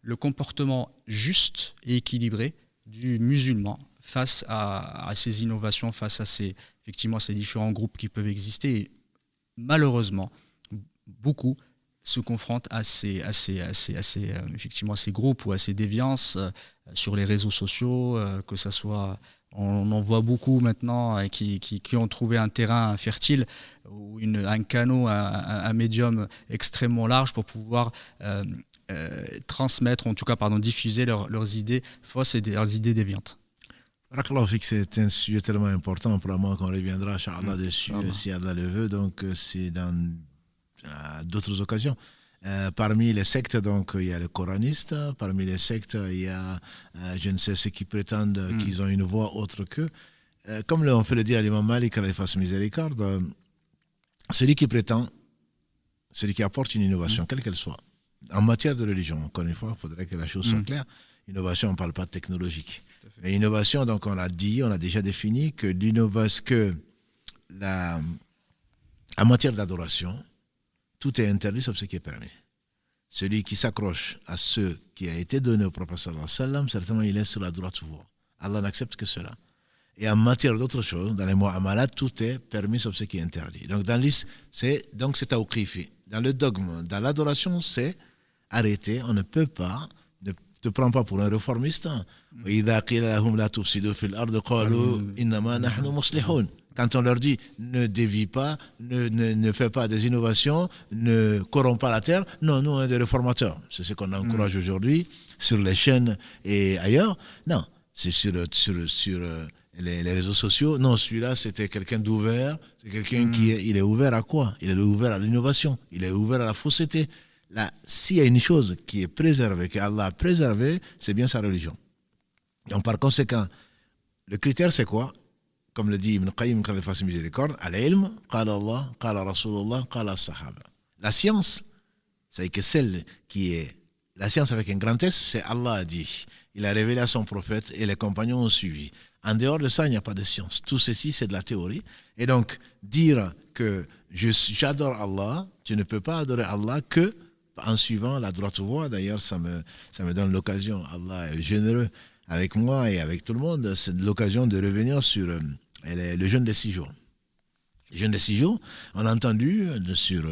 le comportement juste et équilibré du musulman face à ces innovations, face à ces différents groupes qui peuvent exister? Et malheureusement, beaucoup se confrontent à ces groupes ou à ces déviances sur les réseaux sociaux, que ça soit, on en voit beaucoup maintenant qui ont trouvé un terrain fertile ou un canot, un médium extrêmement large pour pouvoir transmettre, en tout cas diffuser leurs idées fausses et leurs idées déviantes. C'est un sujet tellement important, probablement qu'on reviendra dessus si Allah le veut, donc c'est à d'autres occasions. Parmi les sectes, donc, il y a les coranistes. Parmi les sectes, il y a, je ne sais, ceux qui prétendent qu'ils ont une voix autre qu'eux. Comme on fait le dire à l'imam Malik, Allah fasse miséricorde, celui qui prétend, celui qui apporte une innovation, quelle qu'elle soit, en matière de religion, encore une fois, il faudrait que la chose soit claire. Innovation, on ne parle pas de technologique. Mais innovation, donc on a déjà défini que en matière d'adoration, tout est interdit sauf ce qui est permis. Celui qui s'accroche à ce qui a été donné au prophète sallallahu alayhi wa sallam, certainement il est sur la droite voie. Allah n'accepte que cela. Et en matière d'autres choses, dans les mu'amalat, tout est permis sauf ce qui est interdit. Donc dans l'islam, c'est tawqifi. Dans le dogme, dans l'adoration, c'est arrêté. On ne peut pas, ne te prends pas pour un réformiste. وَإِذَا قِيلَ لَهُمْ لَا تُفْسِدُوا فِي الْأَرْضِ قَالُوا إِنَّمَا نَحْنُ مُصْلِحُونَ. Quand on leur dit ne dévie pas, ne fais pas des innovations, ne corromps pas la terre, non, nous on est des réformateurs. C'est ce qu'on encourage aujourd'hui sur les chaînes et ailleurs. Non, c'est sur les réseaux sociaux. Non, celui-là c'était quelqu'un d'ouvert, c'est quelqu'un il est ouvert à quoi? Il est ouvert à l'innovation, il est ouvert à la fausseté. Là, s'il y a une chose qui est préservée, qu'Allah a préservée, c'est bien sa religion. Donc par conséquent, le critère c'est quoi? Comme le dit Ibn Qayyim, quand il fasse miséricorde, al-ilm, qala Allah, qala Rasulullah, qala as-sahaba. La science, c'est que celle qui est la science avec un grand S, c'est Allah a dit. Il a révélé à son prophète et les compagnons ont suivi. En dehors de ça, il n'y a pas de science. Tout ceci, c'est de la théorie. Et donc, dire que j'adore Allah, tu ne peux pas adorer Allah que en suivant la droite voie. D'ailleurs, ça me donne l'occasion. Allah est généreux avec moi et avec tout le monde. C'est l'occasion de revenir sur le jeûne des 6 jours. Le jeûne des 6 jours, on a entendu sur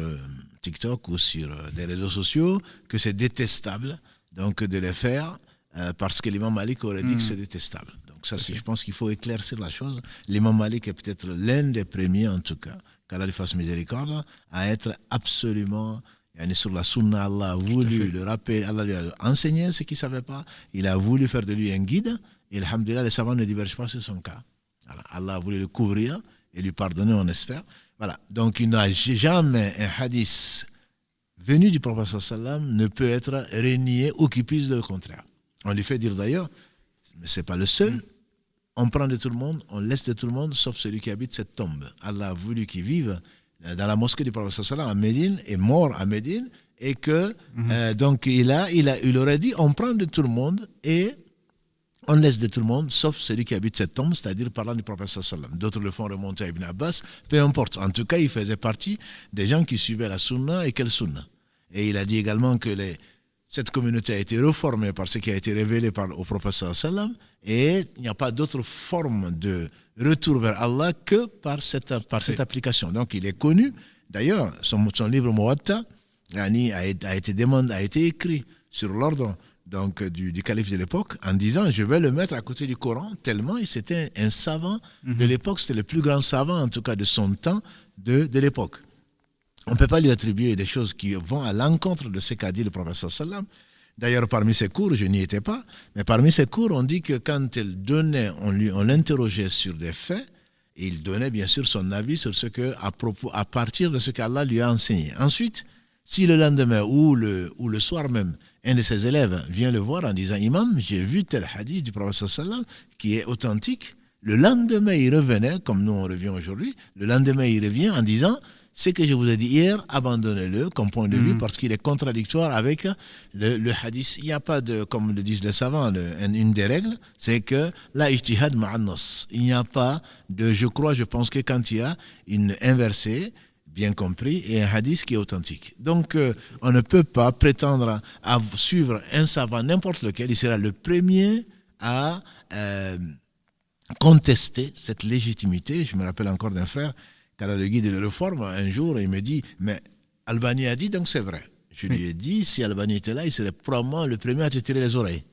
TikTok ou sur des réseaux sociaux que c'est détestable donc de les faire parce que l'imam Malik aurait dit que c'est détestable. Donc Donc ça, je pense qu'il faut éclaircir la chose. L'imam Malik est peut-être l'un des premiers, en tout cas, qu'Allah lui fasse miséricorde, à être absolument sur la sunna. Allah a voulu le rappeler, Allah lui a enseigné ce qu'il ne savait pas, il a voulu faire de lui un guide, et alhamdulillah, les savants ne divergent pas sur son cas. Voilà. Allah a voulu le couvrir et lui pardonner, on espère. Voilà. Donc il n'a jamais un hadith venu du prophète sallam ne peut être renié ou qui puisse le contraire. On lui fait dire d'ailleurs, mais ce n'est pas le seul, on prend de tout le monde, on laisse de tout le monde, sauf celui qui habite cette tombe. Allah a voulu qu'il vive dans la mosquée du prophète sallam à Médine, est mort à Médine, et que donc il aurait dit, on prend de tout le monde et on laisse de tout le monde, sauf celui qui habite cette tombe, c'est-à-dire parlant du prophète sallam. D'autres le font remonter à Ibn Abbas, peu importe. En tout cas, il faisait partie des gens qui suivaient la sunna, et quelle sunna. Et il a dit également que cette communauté a été reformée par ce qui a été révélé au prophète sallam, et il n'y a pas d'autre forme de retour vers Allah que par cette application. Donc il est connu. D'ailleurs, son livre Muwatta a été écrit sur l'ordre du calife de l'époque en disant je vais le mettre à côté du Coran, tellement c'était un savant de l'époque, c'était le plus grand savant en tout cas de son temps, de l'époque. On ne peut pas lui attribuer des choses qui vont à l'encontre de ce qu'a dit le prophète sallam. D'ailleurs, parmi ses cours, je n'y étais pas, mais parmi ses cours, on dit que quand il donnait, on l'interrogeait sur des faits, et il donnait bien sûr son avis sur ce que, à partir de ce qu'Allah lui a enseigné. Ensuite, si le lendemain ou le soir même, un de ses élèves vient le voir en disant « Imam, j'ai vu tel hadith du prophète sallam qui est authentique », le lendemain, il revenait, comme nous on revient aujourd'hui, le lendemain, il revient en disant « Ce que je vous ai dit hier, abandonnez-le comme point de vue parce qu'il est contradictoire avec le hadith. » Il n'y a pas de, comme le disent les savants, une des règles, c'est que la ijtihad ma'an nas. Il n'y a pas de je pense que quand il y a un verset bien compris et un hadith qui est authentique. Donc on ne peut pas prétendre à suivre un savant, n'importe lequel, il sera le premier à contester cette légitimité. Je me rappelle encore d'un frère qui a le guide de la réforme, un jour, il me dit, mais Albani a dit, donc c'est vrai. Je lui ai dit, si Albani était là, il serait probablement le premier à te tirer les oreilles.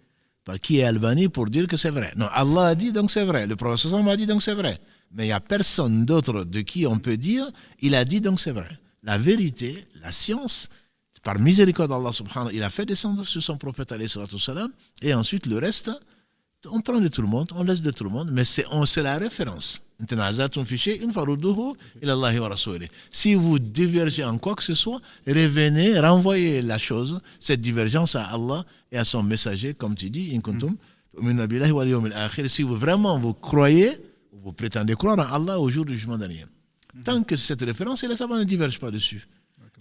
Par qui est Albani pour dire que c'est vrai? Non, Allah a dit, donc c'est vrai. Le prophète a dit, donc c'est vrai. Mais il n'y a personne d'autre de qui on peut dire, il a dit, donc c'est vrai. La vérité, la science, par miséricorde d'Allah subhanahu, il a fait descendre sur son prophète alayhi salatu wassalam, et ensuite le reste, on prend de tout le monde, on laisse de tout le monde, mais c'est la référence. Si vous divergez en quoi que ce soit, revenez, renvoyez la chose, cette divergence à Allah et à son messager, comme tu dis, si vous vraiment vous croyez, vous prétendez croire en Allah au jour du jugement dernier. Tant que cette référence, et les savants ne divergent pas dessus.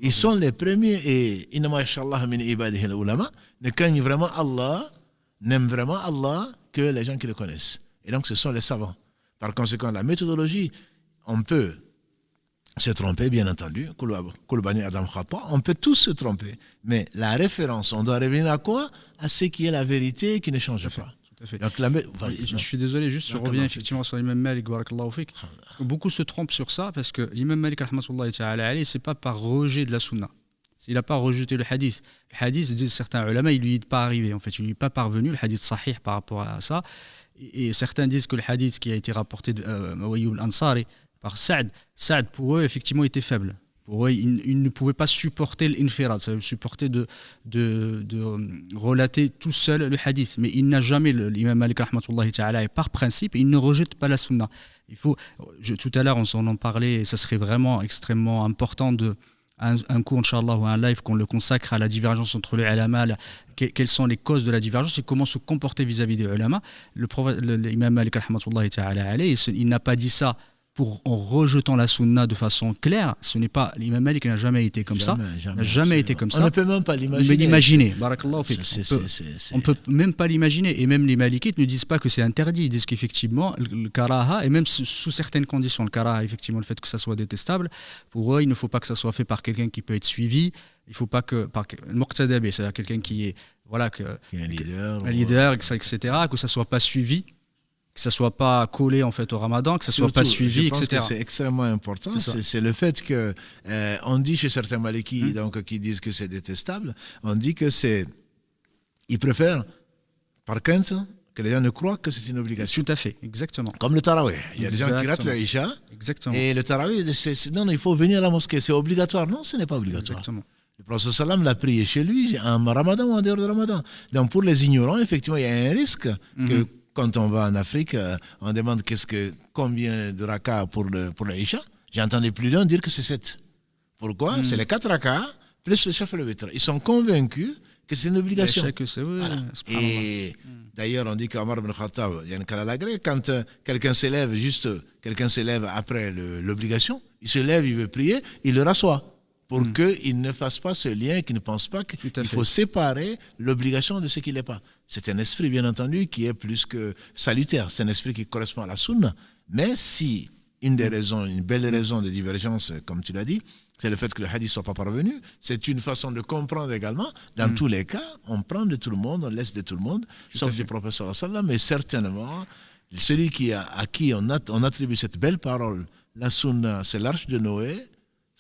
Ils sont les premiers, et ne craignent vraiment Allah, n'aiment vraiment Allah que les gens qui le connaissent. Et donc ce sont les savants. Par conséquent, la méthodologie, on peut se tromper, bien entendu. On peut tous se tromper. Mais la référence, on doit revenir à quoi? À ce qui est la vérité qui ne change pas. Tout à fait. Donc, je suis désolé, juste je reviens effectivement sur l'imam Malik, parce que beaucoup se trompent sur ça, parce que l'imam Malik, c'est pas par rejet de la sunna. Il n'a pas rejeté le hadith. Le hadith, disent certains ulama, il ne lui est pas arrivé. En fait, il ne lui est pas parvenu, le hadith sahih par rapport à ça. Et certains disent que le hadith qui a été rapporté de Ayyub al-Ansari par Saad pour eux, effectivement, était faible. Pour eux, ils ne pouvaient pas supporter l'infirad, ça veut supporter de relater tout seul le hadith. Mais il n'a jamais, l'imam Malik, rahmatullahi ta'ala, et par principe, il ne rejette pas la sunna. Tout à l'heure, on en parlait, et ça serait vraiment extrêmement important un cours, Inch'Allah, ou un live qu'on le consacre à la divergence entre les ulama, quelles sont les causes de la divergence et comment se comporter vis-à-vis des ulama. L'imam Malik, rahmatullahi ta'ala, il n'a pas dit ça en rejetant la sunna de façon claire. Ce n'est pas, l'imam Malik n'a jamais été comme ça. N'a jamais été comme ça. On ne peut même pas l'imaginer. Mais l'imaginer, barakallahu fik. On ne peut même pas l'imaginer. Et même les malikites ne disent pas que c'est interdit. Ils disent qu'effectivement, le karaha, et même sous certaines conditions, le karaha, effectivement, le fait que ça soit détestable, pour eux, il ne faut pas que ça soit fait par quelqu'un qui peut être suivi. Il ne faut pas que, par le muqtadabi, c'est-à-dire quelqu'un qui est, voilà, qui est un leader, etc., que ça ne soit pas suivi. Que ça ne soit pas collé en fait au ramadan, que ça ne soit pas suivi, etc. Je pense que c'est extrêmement important. C'est le fait que, on dit chez certains malikis donc, qui disent que c'est détestable, on dit que ils préfèrent, par crainte, que les gens ne croient que c'est une obligation. Tout à fait, exactement. Comme le tarawih. Il y a des gens qui ratent le Isha. Exactement. Et le tarawih, non, il faut venir à la mosquée. C'est obligatoire. Non, ce n'est pas obligatoire. Exactement. Le prophète sallam l'a prié chez lui en Ramadan ou en dehors de Ramadan. Donc pour les ignorants, effectivement, il y a un risque que quand on va en Afrique, on demande combien de rakas pour le Isha. J'ai entendu plus d'un dire que c'est 7. Pourquoi? C'est les 4 rakas plus le chef et le witr. Ils sont convaincus que c'est une obligation. Voilà. Et d'ailleurs, on dit qu'Omar ibn Khattab, il y a une calalagré, quand quelqu'un s'élève après l'obligation, il se lève, il veut prier, il le rassoit pour qu'il ne fasse pas ce lien, qu'il ne pense pas qu'il faut séparer l'obligation de ce qu'il n'est pas. C'est un esprit, bien entendu, qui est plus que salutaire. C'est un esprit qui correspond à la sunna. Mais si une belle raison de divergence, comme tu l'as dit, c'est le fait que le hadith ne soit pas parvenu. C'est une façon de comprendre également. Dans tous les cas, on prend de tout le monde, on laisse de tout le monde, sauf du prophète sallallahu alayhi wa sallam. Mais certainement, celui à qui on attribue cette belle parole, la sunna, c'est l'arche de Noé,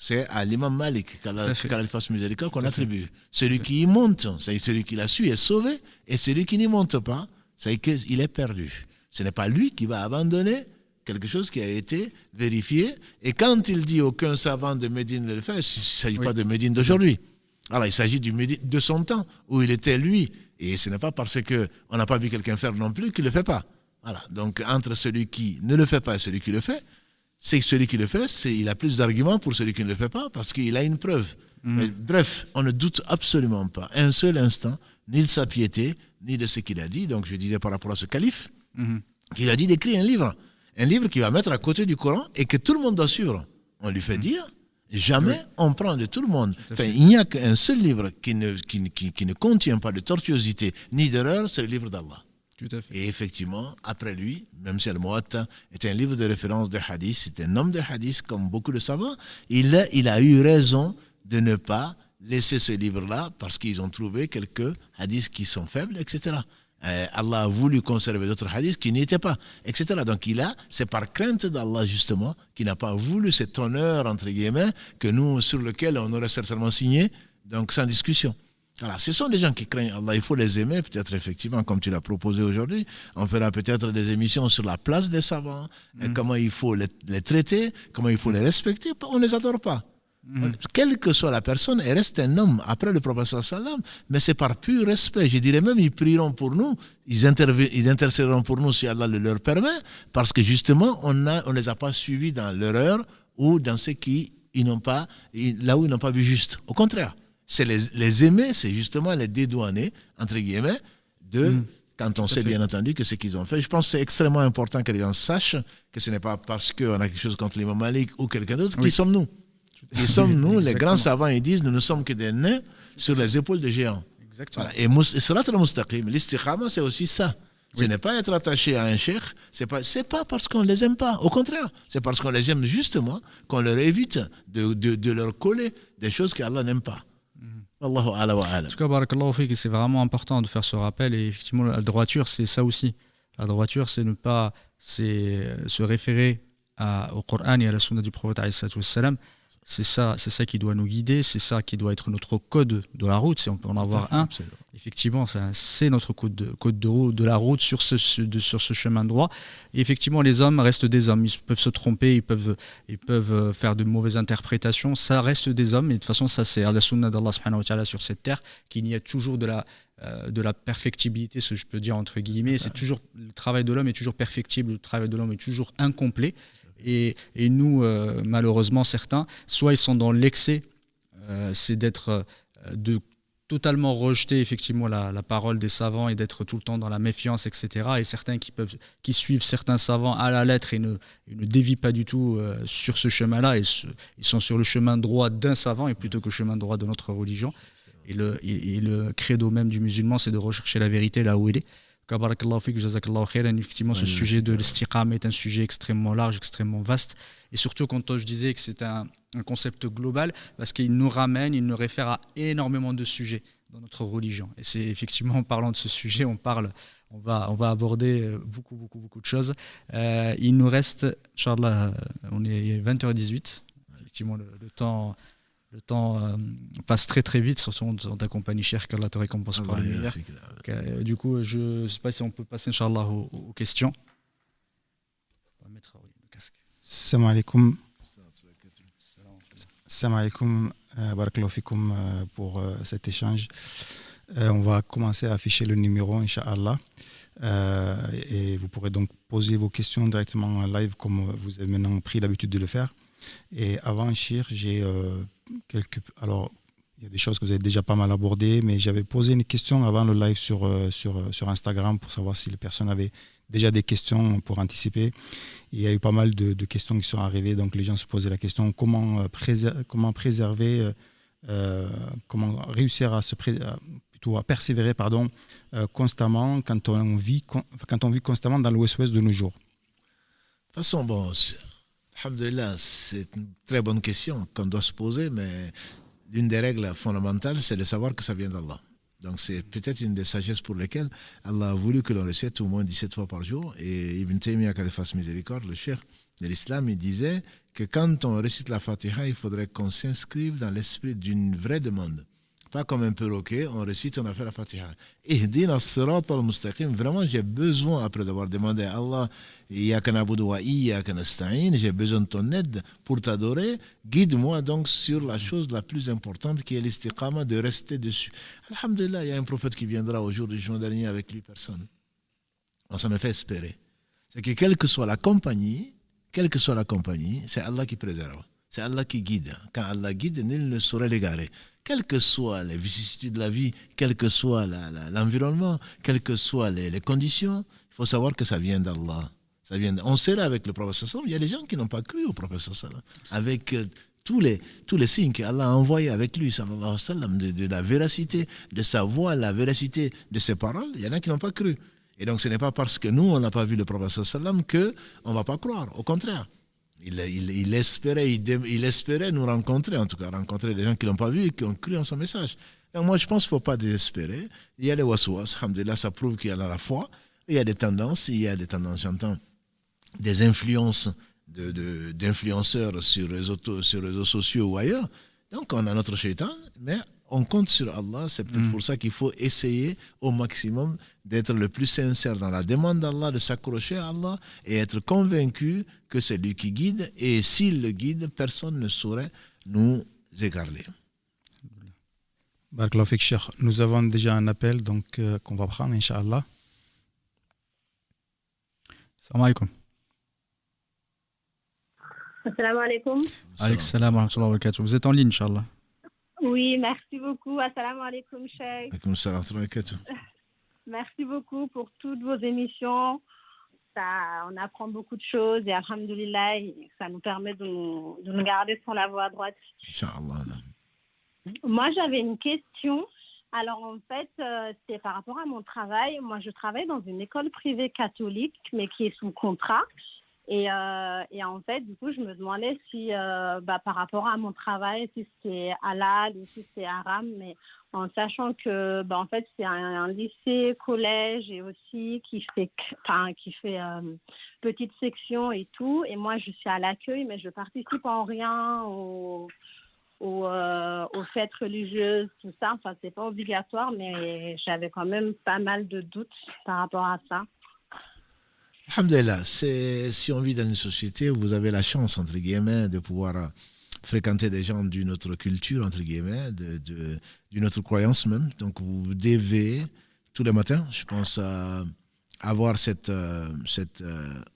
c'est à l'imam Malik, qu'Allah fasse miséricorde, qu'on attribue. Celui qui y monte, c'est celui qui la suit est sauvé, et celui qui n'y monte pas, c'est qu'il est perdu. Ce n'est pas lui qui va abandonner quelque chose qui a été vérifié. Et quand il dit aucun savant de Médine ne le fait, il ne s'agit pas de Médine d'aujourd'hui. Alors il s'agit du Médine de son temps, où il était lui. Et ce n'est pas parce qu'on n'a pas vu quelqu'un faire non plus qu'il ne le fait pas. Voilà. Donc entre celui qui ne le fait pas et celui qui le fait, c'est que celui qui le fait, il a plus d'arguments pour celui qui ne le fait pas, parce qu'il a une preuve. Mais, bref, on ne doute absolument pas un seul instant, ni de sa piété, ni de ce qu'il a dit. Donc je disais par rapport à ce calife, qu'il a dit d'écrire un livre qu'il va mettre à côté du Coran et que tout le monde doit suivre. On lui fait dire, jamais on prend de tout le monde. Enfin, il n'y a qu'un seul livre qui ne contient pas de tortuosité ni d'erreur, c'est le livre d'Allah. Et effectivement, après lui, même si Al-Muwatta est un livre de référence de hadith, c'est un homme de hadith comme beaucoup de savants, il a eu raison de ne pas laisser ce livre-là parce qu'ils ont trouvé quelques hadiths qui sont faibles, etc. Allah a voulu conserver d'autres hadiths qui n'y étaient pas, etc. Donc c'est par crainte d'Allah justement qu'il n'a pas voulu cet honneur, entre guillemets, sur lequel on aurait certainement signé, donc sans discussion. Voilà, ce sont des gens qui craignent Allah, il faut les aimer, peut-être effectivement, comme tu l'as proposé aujourd'hui. On fera peut-être des émissions sur la place des savants, comment il faut les traiter, comment il faut les respecter. On ne les adore pas. Quelle que soit la personne, elle reste un homme après le prophète sallam, mais c'est par pur respect. Je dirais même, ils prieront pour nous, ils intercéderont pour nous si Allah le leur permet, parce que justement, on ne les a pas suivis dans l'erreur ou dans ce là où ils n'ont pas vu juste. Au contraire. C'est les aimer, c'est justement les dédouaner, entre guillemets, quand on sait bien entendu que ce qu'ils ont fait. Je pense que c'est extrêmement important que les gens sachent que ce n'est pas parce qu'on a quelque chose contre l'imam Malik ou quelqu'un d'autre. Qui sommes-nous? Qui sommes-nous? Les grands savants, ils disent, nous ne sommes que des nains sur les épaules de géants. Voilà. Et Sirat al-Mustaqim, l'istikhama, c'est aussi ça. Ce n'est pas être attaché à un cheikh, c'est pas parce qu'on ne les aime pas. Au contraire, c'est parce qu'on les aime justement qu'on leur évite de leur coller des choses qu'Allah n'aime pas. En tout cas, barakallahu fik, c'est vraiment important de faire ce rappel. Et effectivement, la droiture, c'est ça aussi. La droiture, c'est ne pas se référer au Coran et à la sunna du prophète alayhi salatu wassalam. C'est ça qui doit nous guider, c'est ça qui doit être notre code de la route, si on peut en avoir un. Absolument. Effectivement, c'est notre code de route, de la route sur ce chemin droit. Et effectivement, les hommes restent des hommes. Ils peuvent se tromper, ils peuvent faire de mauvaises interprétations. Ça reste des hommes. Et de toute façon, ça c'est la sunna d'Allah subhanahu wa ta'ala sur cette terre, qu'il y a toujours de la perfectibilité, ce que je peux dire entre guillemets. C'est toujours, le travail de l'homme est toujours perfectible, le travail de l'homme est toujours incomplet. Et nous, malheureusement, certains, soit ils sont dans l'excès, c'est de totalement rejeter effectivement la parole des savants et d'être tout le temps dans la méfiance, etc. Et certains qui suivent certains savants à la lettre et ne dévient pas du tout sur ce chemin-là, et ils sont sur le chemin droit d'un savant et plutôt que le chemin droit de notre religion. Et le credo même du musulman, c'est de rechercher la vérité là où elle est. Barakallahu fik, jazakallahu khairan. Effectivement, ce sujet de l'istiqama est un sujet extrêmement large, extrêmement vaste. Et surtout, quand je disais que c'est un concept global, parce qu'il nous réfère à énormément de sujets dans notre religion. Et c'est effectivement, en parlant de ce sujet, on va aborder beaucoup de choses. Il nous reste, Inch'Allah, il est 20h18. Effectivement, le temps Le temps passe très très vite, surtout dans ta compagnie, chère, qu'Allah te récompense par le meilleur. Du coup, je ne sais pas si on peut passer, Inch'Allah, aux questions. On va mettre le casque. Salam alaikum. Salam alaikum. Barakallahu fikoum pour cet échange. On va commencer à afficher le numéro, Inch'Allah. Et vous pourrez donc poser vos questions directement en live comme vous avez maintenant pris l'habitude de le faire. Et avant Chir, j'ai alors il y a des choses que vous avez déjà pas mal abordées, mais j'avais posé une question avant le live sur Instagram pour savoir si les personnes avaient déjà des questions pour anticiper. Et il y a eu pas mal de questions qui sont arrivées, donc les gens se posaient la question comment préserver, comment réussir à à persévérer constamment quand on vit constamment dans le West-West de nos jours. De toute façon, bon, alhamdoulilah, c'est une très bonne question qu'on doit se poser, mais l'une des règles fondamentales, c'est de savoir que ça vient d'Allah. Donc c'est peut-être une des sagesses pour lesquelles Allah a voulu que l'on récite au moins 17 fois par jour. Et Ibn Taymiyyah, qu'Allah fasse miséricorde, le cheikh de l'islam, il disait que quand on récite la Fatiha, il faudrait qu'on s'inscrive dans l'esprit d'une vraie demande. Pas comme un perroquet, on récite, on a fait la Fatiha. Ihdina as-sirata al-mustaqim. Vraiment, j'ai besoin, après d'avoir demandé à Allah, Iyyaka na'budu wa iyyaka nasta'in, j'ai besoin de ton aide pour t'adorer. Guide-moi donc sur la chose la plus importante qui est l'istiqama, de rester dessus. Alhamdulillah, il y a un prophète qui viendra au jour du jour dernier avec lui, personne. Alors, ça me fait espérer. C'est que quelle que soit la compagnie, c'est Allah qui préserve. C'est Allah qui guide. Quand Allah guide, nul ne saurait l'égarer. Quelles que soient les vicissitudes de la vie, quel que soit l'environnement, quelles que soient les conditions, il faut savoir que ça vient d'Allah. On serait avec le prophète sallallahu alayhi wa sallam. Il y a des gens qui n'ont pas cru au prophète sallallahu alayhi wa sallam. Avec tous les signes qu'Allah a envoyés avec lui, sallallahu alayhi wa sallam, de la véracité de sa voix, la véracité de ses paroles, il y en a qui n'ont pas cru. Et donc ce n'est pas parce que nous, on n'a pas vu le prophète sallallahu alayhi wa sallam qu'on ne va pas croire. Au contraire. Il espérait nous rencontrer, en tout cas rencontrer des gens qui ne l'ont pas vu et qui ont cru en son message. Donc moi, je pense qu'il ne faut pas désespérer. Il y a les waswas, alhamdulillah, ça prouve qu'il y a la foi. Il y a des tendances, j'entends, des influences d'influenceurs sur les réseaux sociaux ou ailleurs. Donc on a notre shaitan, mais on compte sur Allah. C'est peut-être pour ça qu'il faut essayer au maximum d'être le plus sincère dans la demande d'Allah, de s'accrocher à Allah et être convaincu que c'est lui qui guide. Et s'il le guide, personne ne saurait nous égarer. Barakallahu fik, Cheikh. Nous avons déjà un appel donc qu'on va prendre, Inch'Allah. Salam alaikum. Assalamu alaikum. Alaykum salam wa rahmatullahi wa barakatuh. Vous êtes en ligne, Inch'Allah. Oui, merci beaucoup. Assalamu alaikum, Cheikh. Alaykum salam wa rahmatullahi wa barakatuh. Merci beaucoup pour toutes vos émissions. On apprend beaucoup de choses et alhamdoulilah, ça nous permet de nous garder sur la voie droite. Inch'Allah. Moi, j'avais une question. Alors, en fait, c'est par rapport à mon travail. Moi, je travaille dans une école privée catholique, mais qui est sous contrat. Et en fait, du coup, je me demandais si, par rapport à mon travail, si c'est halal ou si c'est haram, mais en sachant que, en fait, c'est un lycée, collège et aussi qui fait petite section et tout. Et moi, je suis à l'accueil, mais je participe en rien aux fêtes religieuses, tout ça. Enfin, c'est pas obligatoire, mais j'avais quand même pas mal de doutes par rapport à ça. Alhamdulillah, si on vit dans une société où vous avez la chance, entre guillemets, de pouvoir fréquenter des gens d'une autre culture, entre guillemets, d'une autre croyance même, donc vous devez, tous les matins, je pense, avoir cette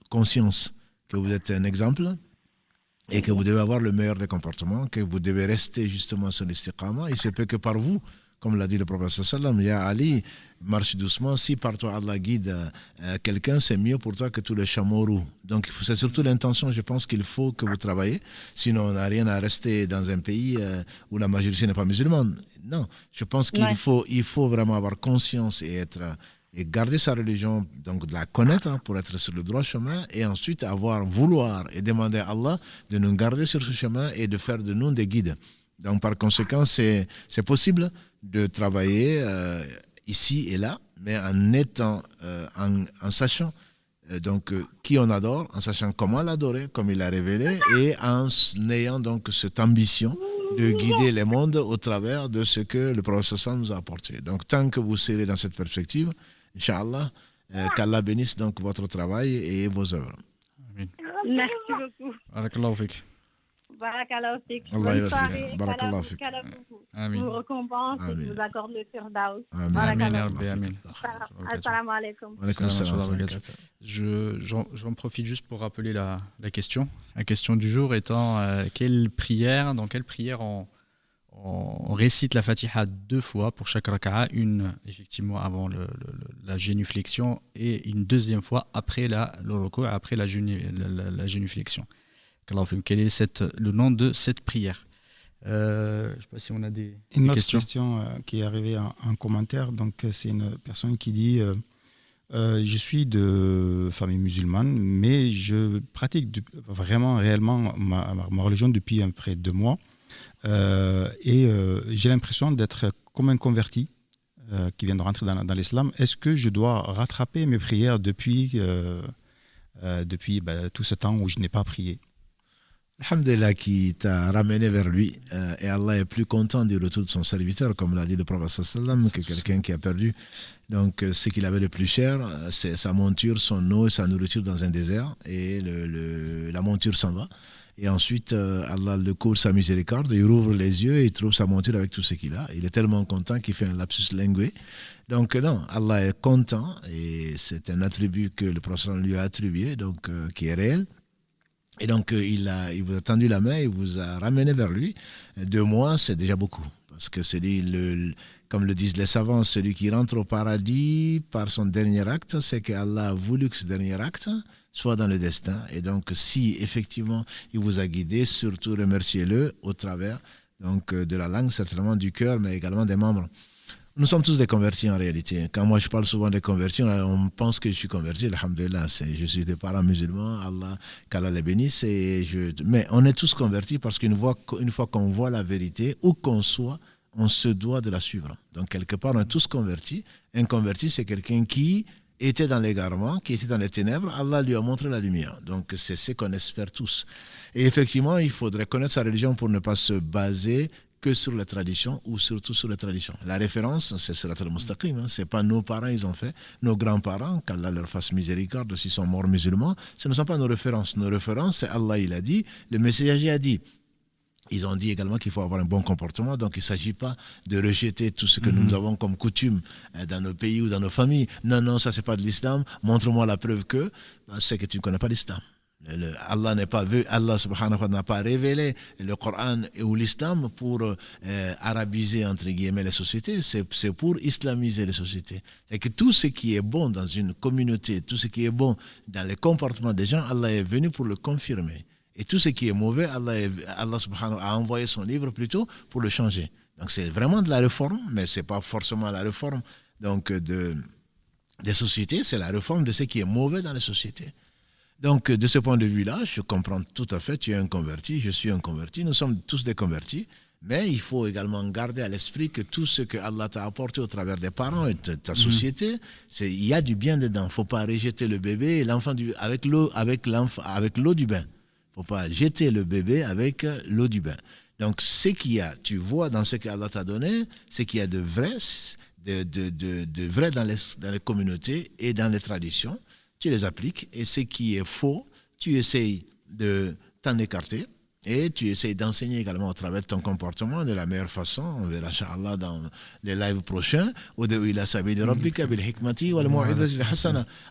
conscience que vous êtes un exemple et que vous devez avoir le meilleur des comportements, que vous devez rester justement sur l'istiqama. Il se peut que par vous, comme l'a dit le prophète sallam, ya Ali, marche doucement, si par toi Allah guide quelqu'un, c'est mieux pour toi que tous les chameaux roux. Donc c'est surtout l'intention, je pense qu'il faut que vous travaillez, sinon on n'a rien à rester dans un pays où la majorité n'est pas musulmane. Non, je pense qu'il faut vraiment avoir conscience et garder sa religion, donc de la connaître pour être sur le droit chemin, et ensuite vouloir et demander à Allah de nous garder sur ce chemin et de faire de nous des guides. Donc par conséquent, c'est possible de travailler ici et là, mais en sachant qui on adore, en sachant comment l'adorer, comme il l'a révélé, et en ayant donc cette ambition de guider les mondes au travers de ce que le prophète sallam nous a apporté. Donc, tant que vous serez dans cette perspective, Inch'Allah, qu'Allah bénisse donc votre travail et vos œuvres. Merci beaucoup. Barakallahu fik. Barakallahu fik. Allah Bonne yarfik. soirée. Barakallahu fik. Qu'Allah Amin. vous récompense et Amin. vous accorde le firdaus. Amin. Barakallahu Amin, ya fik. Rabbi, amin. Assalamu alaikum. Wa alaykum Salam salam. wa rahmatullah. J'en profite juste pour rappeler la question. La question du jour étant dans quelle prière on récite la Fatiha 2 fois pour chaque raka'a, une effectivement avant la génuflexion et une deuxième fois après le ruku', après la génuflexion. Quel est le nom de cette prière? Je ne sais pas si on a des Une autre questions. question qui est arrivée en commentaire. Donc, c'est une personne qui dit je suis de famille musulmane, mais je pratique vraiment, réellement ma religion depuis à peu près 2 mois. Et j'ai l'impression d'être comme un converti qui vient de rentrer dans l'islam. Est-ce que je dois rattraper mes prières depuis tout ce temps où je n'ai pas prié? Alhamdulillah qui t'a ramené vers lui et Allah est plus content du retour de son serviteur, comme l'a dit le prophète sallam, que quelqu'un qui a perdu donc ce qu'il avait de plus cher, c'est sa monture, son eau et sa nourriture dans un désert, et la monture s'en va. Et ensuite, Allah le couvre sa miséricorde, il rouvre les yeux et il trouve sa monture avec tout ce qu'il a. Il est tellement content qu'il fait un lapsus lingué. Donc non, Allah est content et c'est un attribut que le prophète lui a attribué, donc qui est réel. Et donc il vous a tendu la main, il vous a ramené vers lui. 2 mois, c'est déjà beaucoup. Parce que comme le disent les savants, celui qui rentre au paradis par son dernier acte, c'est qu'Allah a voulu que ce dernier acte soit dans le destin. Et donc, si effectivement il vous a guidé, surtout remerciez-le au travers donc, de la langue, certainement du cœur, mais également des membres. Nous sommes tous des convertis en réalité. Quand moi je parle souvent des convertis, on pense que je suis converti, alhamdulillah, je suis des parents musulmans, qu'Allah les bénisse. Mais on est tous convertis parce qu'une fois qu'on voit la vérité, où qu'on soit, on se doit de la suivre. Donc quelque part, on est tous convertis. Un converti, c'est quelqu'un qui était dans l'égarement, qui était dans les ténèbres, Allah lui a montré la lumière. Donc c'est ce qu'on espère tous. Et effectivement, il faudrait connaître sa religion pour ne pas se baser que sur les traditions ou surtout sur les traditions. La référence, c'est Sirat al-Mustaqim. C'est pas nos parents, ils ont fait, nos grands-parents, qu'Allah leur fasse miséricorde s'ils sont morts musulmans, ce ne sont pas nos références. Nos références, c'est Allah, il a dit, le messager a dit. Ils ont dit également qu'il faut avoir un bon comportement, donc il ne s'agit pas de rejeter tout ce que nous avons comme coutume dans nos pays ou dans nos familles. Non, ça c'est pas de l'islam, montre-moi la preuve que c'est que tu ne connais pas l'islam. Allah subhanahu wa ta'ala n'a pas révélé le Coran ou l'islam pour arabiser entre guillemets les sociétés, c'est pour islamiser les sociétés. Et que tout ce qui est bon dans une communauté, tout ce qui est bon dans les comportements des gens, Allah est venu pour le confirmer. Et tout ce qui est mauvais, Allah subhanahu wa ta'ala a envoyé son livre plutôt pour le changer. Donc c'est vraiment de la réforme, mais c'est pas forcément la réforme donc des sociétés, c'est la réforme de ce qui est mauvais dans les sociétés. Donc, de ce point de vue-là, je comprends tout à fait, tu es un converti, je suis un converti, nous sommes tous des convertis, mais il faut également garder à l'esprit que tout ce que Allah t'a apporté au travers des parents et de ta société, il y a du bien dedans. Il ne faut pas rejeter le bébé et l'enfant avec l'eau du bain. Il ne faut pas jeter le bébé avec l'eau du bain. Donc, ce qu'il y a, tu vois dans ce qu'Allah t'a donné, ce qu'il y a de vrai, de vrai dans les communautés et dans les traditions, tu les appliques, et ce qui est faux, tu essayes de t'en écarter et tu essayes d'enseigner également au travers de ton comportement de la meilleure façon. On verra Inch'Allah dans les lives prochains.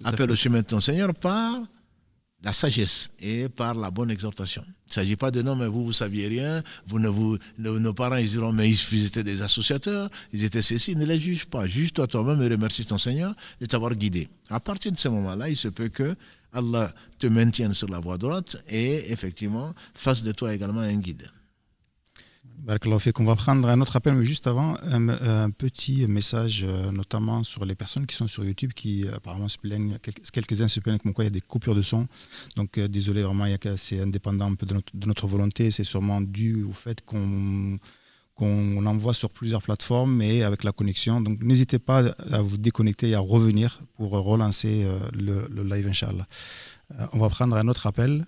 Appelle au chemin de ton Seigneur par la sagesse et par la bonne exhortation. Il ne s'agit pas de non, mais vous saviez rien, nos parents ils diront, mais ils étaient des associateurs, ils étaient ceci, ne les juge pas. Juge-toi toi-même et remercie ton Seigneur de t'avoir guidé. À partir de ce moment-là, il se peut que Allah te maintienne sur la voie droite et effectivement fasse de toi également un guide. Barakallahu fik. On va prendre un autre appel, mais juste avant, un petit message, notamment sur les personnes qui sont sur YouTube, qui apparemment se plaignent, quelques-uns se plaignent comme quoi il y a des coupures de son. Donc désolé, vraiment, c'est indépendant un peu de notre volonté, c'est sûrement dû au fait qu'on envoie sur plusieurs plateformes et avec la connexion. Donc n'hésitez pas à vous déconnecter et à revenir pour relancer le live, Inch'Allah. On va prendre un autre appel.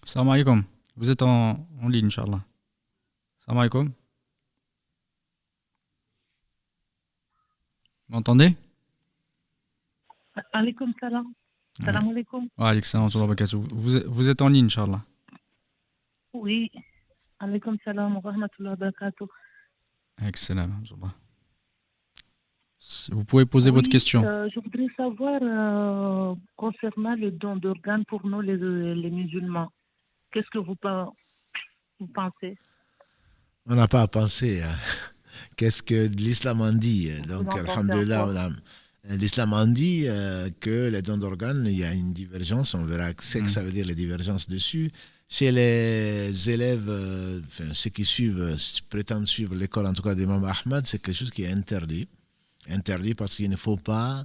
Salam alaikum. Vous êtes en ligne, Inch'Allah. Salam alaikum. Vous m'entendez? Alaikum salam. Salam alaikum. Wa alaikum salam wa rahmatullahi wa barakatuh. Vous êtes en ligne, Inch'Allah. Oui. Alaikum salam wa rahmatullahi wa barakatuh. Excellent. Vous pouvez poser votre question. Je voudrais savoir concernant le don d'organes pour nous, les musulmans. Qu'est-ce que vous pensez? On n'a pas à penser. Qu'est-ce que l'islam en dit? Donc, alhamdulillah, l'islam en dit que les dons d'organes, il y a une divergence. On verra ce que ça veut dire, les divergences dessus. Chez les élèves, ceux qui prétendent suivre l'école, en tout cas d'Imam Ahmad, c'est quelque chose qui est interdit. Interdit parce qu'il ne faut pas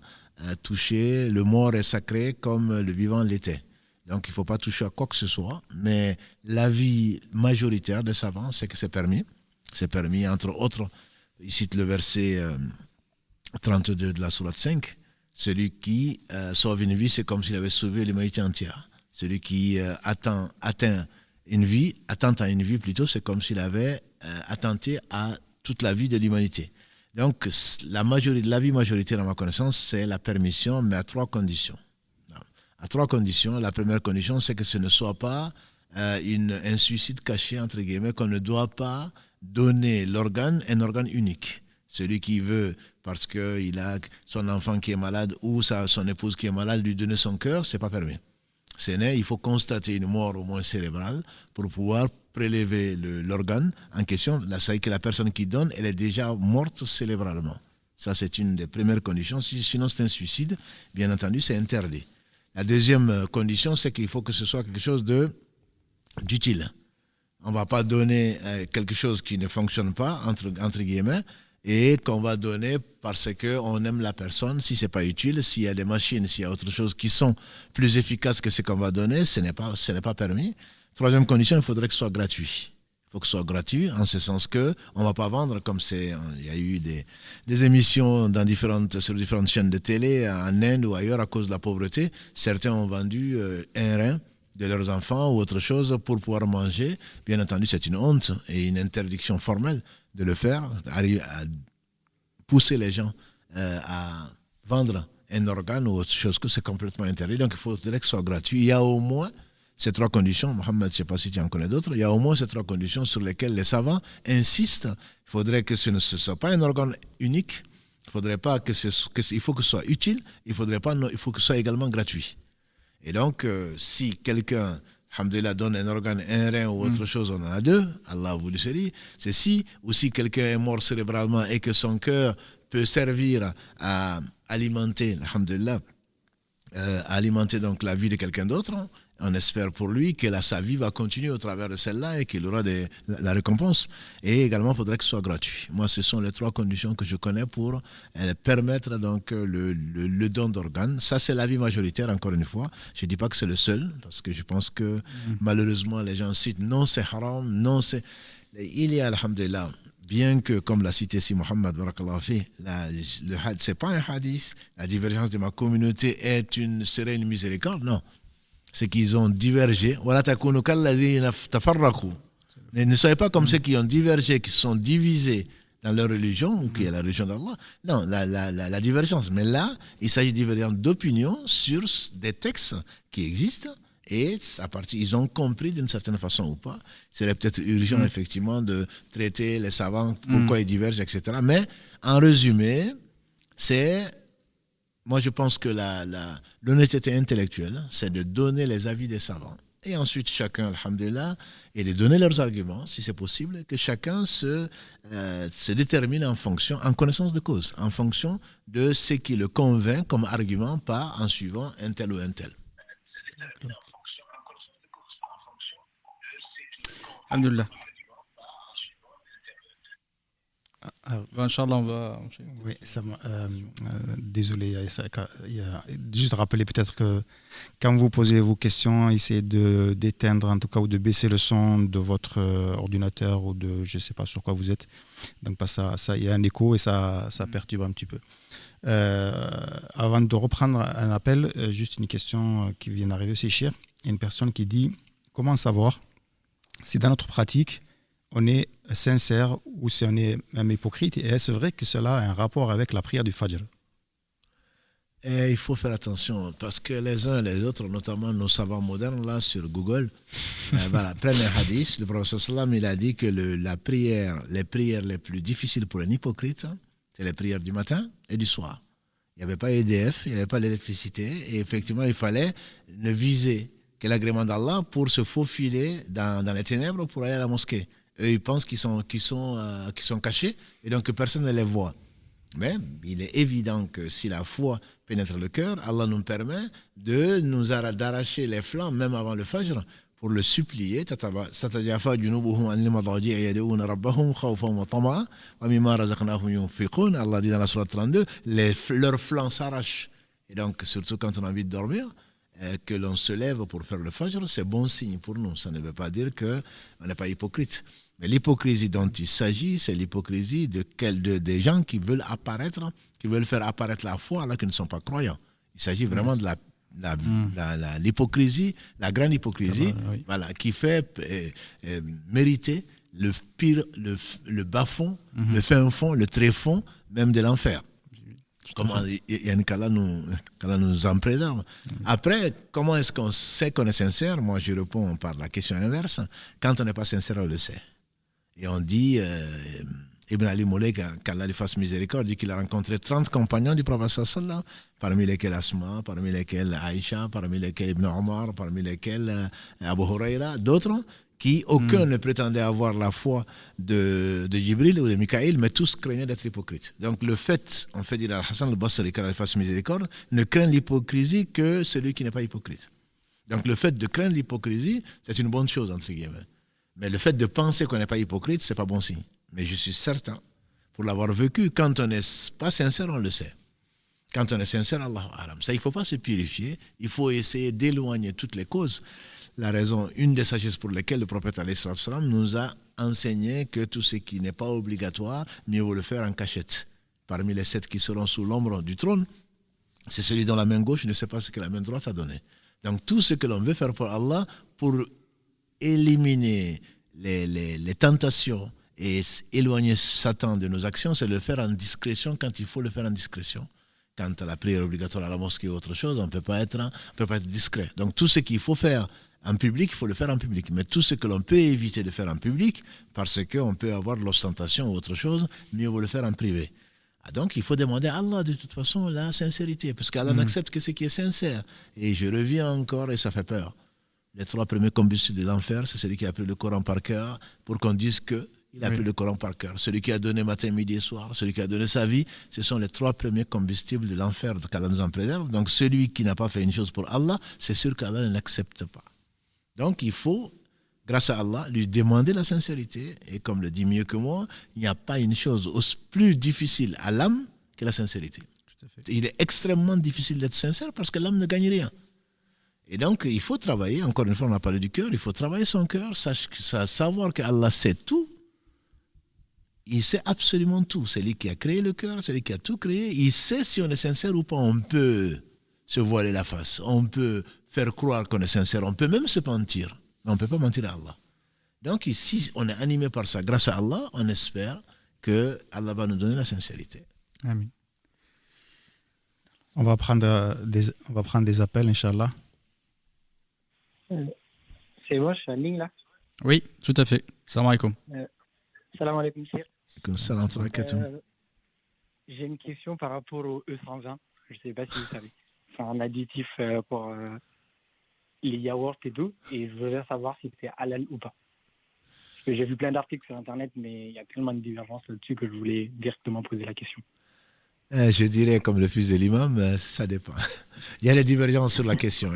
toucher, le mort est sacré comme le vivant l'était. Donc il ne faut pas toucher à quoi que ce soit, mais l'avis majoritaire des savants, c'est que c'est permis. C'est permis, entre autres, il cite le verset 32 de la sourate 5, celui qui sauve une vie, c'est comme s'il avait sauvé l'humanité entière. Celui qui atteint une vie, attente à une vie plutôt, c'est comme s'il avait attenté à toute la vie de l'humanité. Donc, l'avis majoritaire, à ma connaissance, c'est la permission, mais à 3 conditions. À 3 conditions. La première condition, c'est que ce ne soit pas un suicide caché, entre guillemets, qu'on ne doit pas donner un organe unique. Celui qui veut, parce qu'il a son enfant qui est malade ou son épouse qui est malade, lui donner son cœur, ce n'est pas permis. Il faut constater une mort au moins cérébrale pour pouvoir prélever l'organe en question. C'est que la personne qui donne, elle est déjà morte cérébralement. Ça, c'est une des premières conditions. Sinon, c'est un suicide. Bien entendu, c'est interdit. La deuxième condition, c'est qu'il faut que ce soit quelque chose d'utile. On ne va pas donner quelque chose qui ne fonctionne pas, entre guillemets, et qu'on va donner parce qu'on aime la personne. Si ce n'est pas utile, s'il y a des machines, s'il y a autre chose qui sont plus efficaces que ce qu'on va donner, ce n'est pas permis. Troisième condition, il faudrait que ce soit gratuit. Il faut que ce soit gratuit, en ce sens qu'on ne va pas vendre, comme il y a eu des émissions sur différentes chaînes de télé, en Inde ou ailleurs, à cause de la pauvreté. Certains ont vendu un rein de leurs enfants ou autre chose pour pouvoir manger. Bien entendu, c'est une honte et une interdiction formelle de le faire, à pousser les gens à vendre un organe ou autre chose, que c'est complètement interdit. Donc il faudrait que ce soit gratuit. Il y a au moins ces 3 conditions, Mohamed, je ne sais pas si tu en connais d'autres, il y a au moins ces 3 conditions sur lesquelles les savants insistent. Il faudrait que ce ne soit pas un organe unique, il faut que ce soit utile, il faut que ce soit également gratuit. Et donc, si quelqu'un, alhamdoulilah, donne un organe, un rein ou autre chose, on en a 2, Allah a voulu celui, c'est si, ou si quelqu'un est mort cérébralement et que son cœur peut servir à alimenter, alhamdoulilah, alimenter donc la vie de quelqu'un d'autre, on espère pour lui que sa vie va continuer au travers de celle-là et qu'il aura la récompense. Et également, il faudrait que ce soit gratuit. Moi, ce sont les 3 conditions que je connais pour permettre donc le don d'organes. Ça, c'est l'avis majoritaire, encore une fois. Je ne dis pas que c'est le seul, parce que je pense que malheureusement, les gens citent non, c'est haram, non, c'est... Il y a, alhamdulillah, bien que, comme l'a cité ici Mohamed, ce n'est pas un hadith, la divergence de ma communauté serait une miséricorde, non. C'est qu'ils ont divergé. Ne soyez pas comme ceux qui ont divergé, qui se sont divisés dans leur religion, ou qui est la religion d'Allah. Non, la divergence. Mais là, il s'agit de divergence d'opinion sur des textes qui existent, et ils ont compris d'une certaine façon ou pas. Il serait peut-être urgent, effectivement, de traiter les savants, pourquoi ils divergent, etc. Mais, en résumé, moi, je pense que l'honnêteté intellectuelle, c'est de donner les avis des savants. Et ensuite, chacun, alhamdulillah, et de donner leurs arguments, si c'est possible, et que chacun se détermine en connaissance de cause, en fonction de ce qui le convainc comme argument, pas en suivant un tel ou un tel. Alhamdulillah. Inch'Allah, on va... Oui, désolé, il y a juste rappeler peut-être que quand vous posez vos questions, essayez d'éteindre en tout cas ou de baisser le son de votre ordinateur ou de je ne sais pas sur quoi vous êtes. Donc ça, il y a un écho et ça perturbe un petit peu. Avant de reprendre un appel, juste une question qui vient d'arriver, c'est Chir. Il y a une personne qui dit comment savoir si dans notre pratique, on est sincère ou si on est même hypocrite. Et est-ce vrai que cela a un rapport avec la prière du Fajr? Et il faut faire attention parce que les uns et les autres, notamment nos savants modernes là sur Google, prennent un hadith. Le prophète sallam il a dit que les prières les plus difficiles pour un hypocrite, c'est les prières du matin et du soir. Il n'y avait pas EDF, il n'y avait pas l'électricité et effectivement il fallait ne viser que l'agrément d'Allah pour se faufiler dans les ténèbres pour aller à la mosquée. Eux ils pensent qu'ils sont cachés et donc que personne ne les voit. Mais il est évident que si la foi pénètre le cœur, Allah nous permet d'arracher les flancs même avant le Fajr pour le supplier. Allah dit dans la sourate 32, leurs flancs s'arrachent. Et donc, surtout quand on a envie de dormir, que l'on se lève pour faire le Fajr, c'est bon signe pour nous. Ça ne veut pas dire qu'on n'est pas hypocrite. Mais l'hypocrisie dont il s'agit, c'est l'hypocrisie des gens qui veulent apparaître, qui veulent faire apparaître la foi alors qu'ils ne sont pas croyants. Il s'agit vraiment de l'hypocrisie, la grande hypocrisie, voilà, qui fait mériter le pire, le bas-fond, le fin fond, le tréfond, même de l'enfer. Comment qu'Allah nous en préserve. Après, comment est-ce qu'on sait qu'on est sincère? Moi, je réponds par la question inverse. Quand on n'est pas sincère, on le sait. Et on dit, Ibn Ali Moulay, qu'Allah lui fasse miséricorde, dit qu'il a rencontré 30 compagnons du prophète sallallahu, parmi lesquels Asma, parmi lesquels Aïcha, parmi lesquels Ibn Omar, parmi lesquels Abu Huraira, d'autres qui, aucun ne prétendait avoir la foi de Jibril ou de Mikaïl, mais tous craignaient d'être hypocrites. Donc le fait, on fait dire à Hassan al-Basri, qu'Allah lui fasse miséricorde, ne craint l'hypocrisie que celui qui n'est pas hypocrite. Donc le fait de craindre l'hypocrisie, c'est une bonne chose, entre guillemets. Mais le fait de penser qu'on n'est pas hypocrite, c'est pas bon signe. Mais je suis certain, pour l'avoir vécu, quand on n'est pas sincère, on le sait. Quand on est sincère, Allahu A'lam. Ça, il ne faut pas se purifier, il faut essayer d'éloigner toutes les causes. La raison, une des sagesses pour lesquelles le prophète alayhi salam nous a enseigné que tout ce qui n'est pas obligatoire, mieux vaut le faire en cachette. Parmi les 7 qui seront sous l'ombre du trône, c'est celui dont la main gauche ne sait pas ce que la main droite a donné. Donc tout ce que l'on veut faire pour Allah, pour éliminer les tentations et éloigner Satan de nos actions, c'est le faire en discrétion quand il faut le faire en discrétion. Quant à la prière obligatoire à la mosquée ou autre chose, on ne peut pas être discret. Donc tout ce qu'il faut faire en public, il faut le faire en public. Mais tout ce que l'on peut éviter de faire en public, parce qu'on peut avoir de l'ostentation ou autre chose, mieux vaut le faire en privé. Donc il faut demander à Allah de toute façon la sincérité, parce qu'Allah n'accepte que ce qui est sincère. Et je reviens encore et ça fait peur. Les 3 premiers combustibles de l'enfer, c'est celui qui a appris le Coran par cœur, pour qu'on dise qu'il a appris le Coran par cœur. Celui qui a donné matin, midi et soir, celui qui a donné sa vie, ce sont les 3 premiers combustibles de l'enfer, qu'Allah nous en préserve. Donc celui qui n'a pas fait une chose pour Allah, c'est sûr qu'Allah ne l'accepte pas. Donc il faut, grâce à Allah, lui demander la sincérité. Et comme le dit mieux que moi, il n'y a pas une chose plus difficile à l'âme que la sincérité. Tout à fait. Il est extrêmement difficile d'être sincère parce que l'âme ne gagne rien. Et donc, il faut travailler, encore une fois, on a parlé du cœur, il faut travailler son cœur, savoir qu'Allah sait tout. Il sait absolument tout. C'est lui qui a créé le cœur, c'est lui qui a tout créé. Il sait si on est sincère ou pas. On peut se voiler la face, on peut faire croire qu'on est sincère, on peut même se mentir, mais on ne peut pas mentir à Allah. Donc, si on est animé par ça, grâce à Allah, on espère que Allah va nous donner la sincérité. Amen. On va prendre des appels, Inch'Allah. C'est moi, je suis en ligne là. Oui, tout à fait. Salam alaikum. Salam alaikum, Sir. Salam alaikum. J'ai une question par rapport au E120. Je ne sais pas si vous savez. C'est un additif pour les yaourts et tout. Et je voudrais savoir si c'est halal ou pas. Parce que j'ai vu plein d'articles sur Internet, mais il y a tellement de divergences là-dessus que je voulais directement poser la question. Je dirais, comme le fils de l'imam, ça dépend. Il y a des divergences sur la question.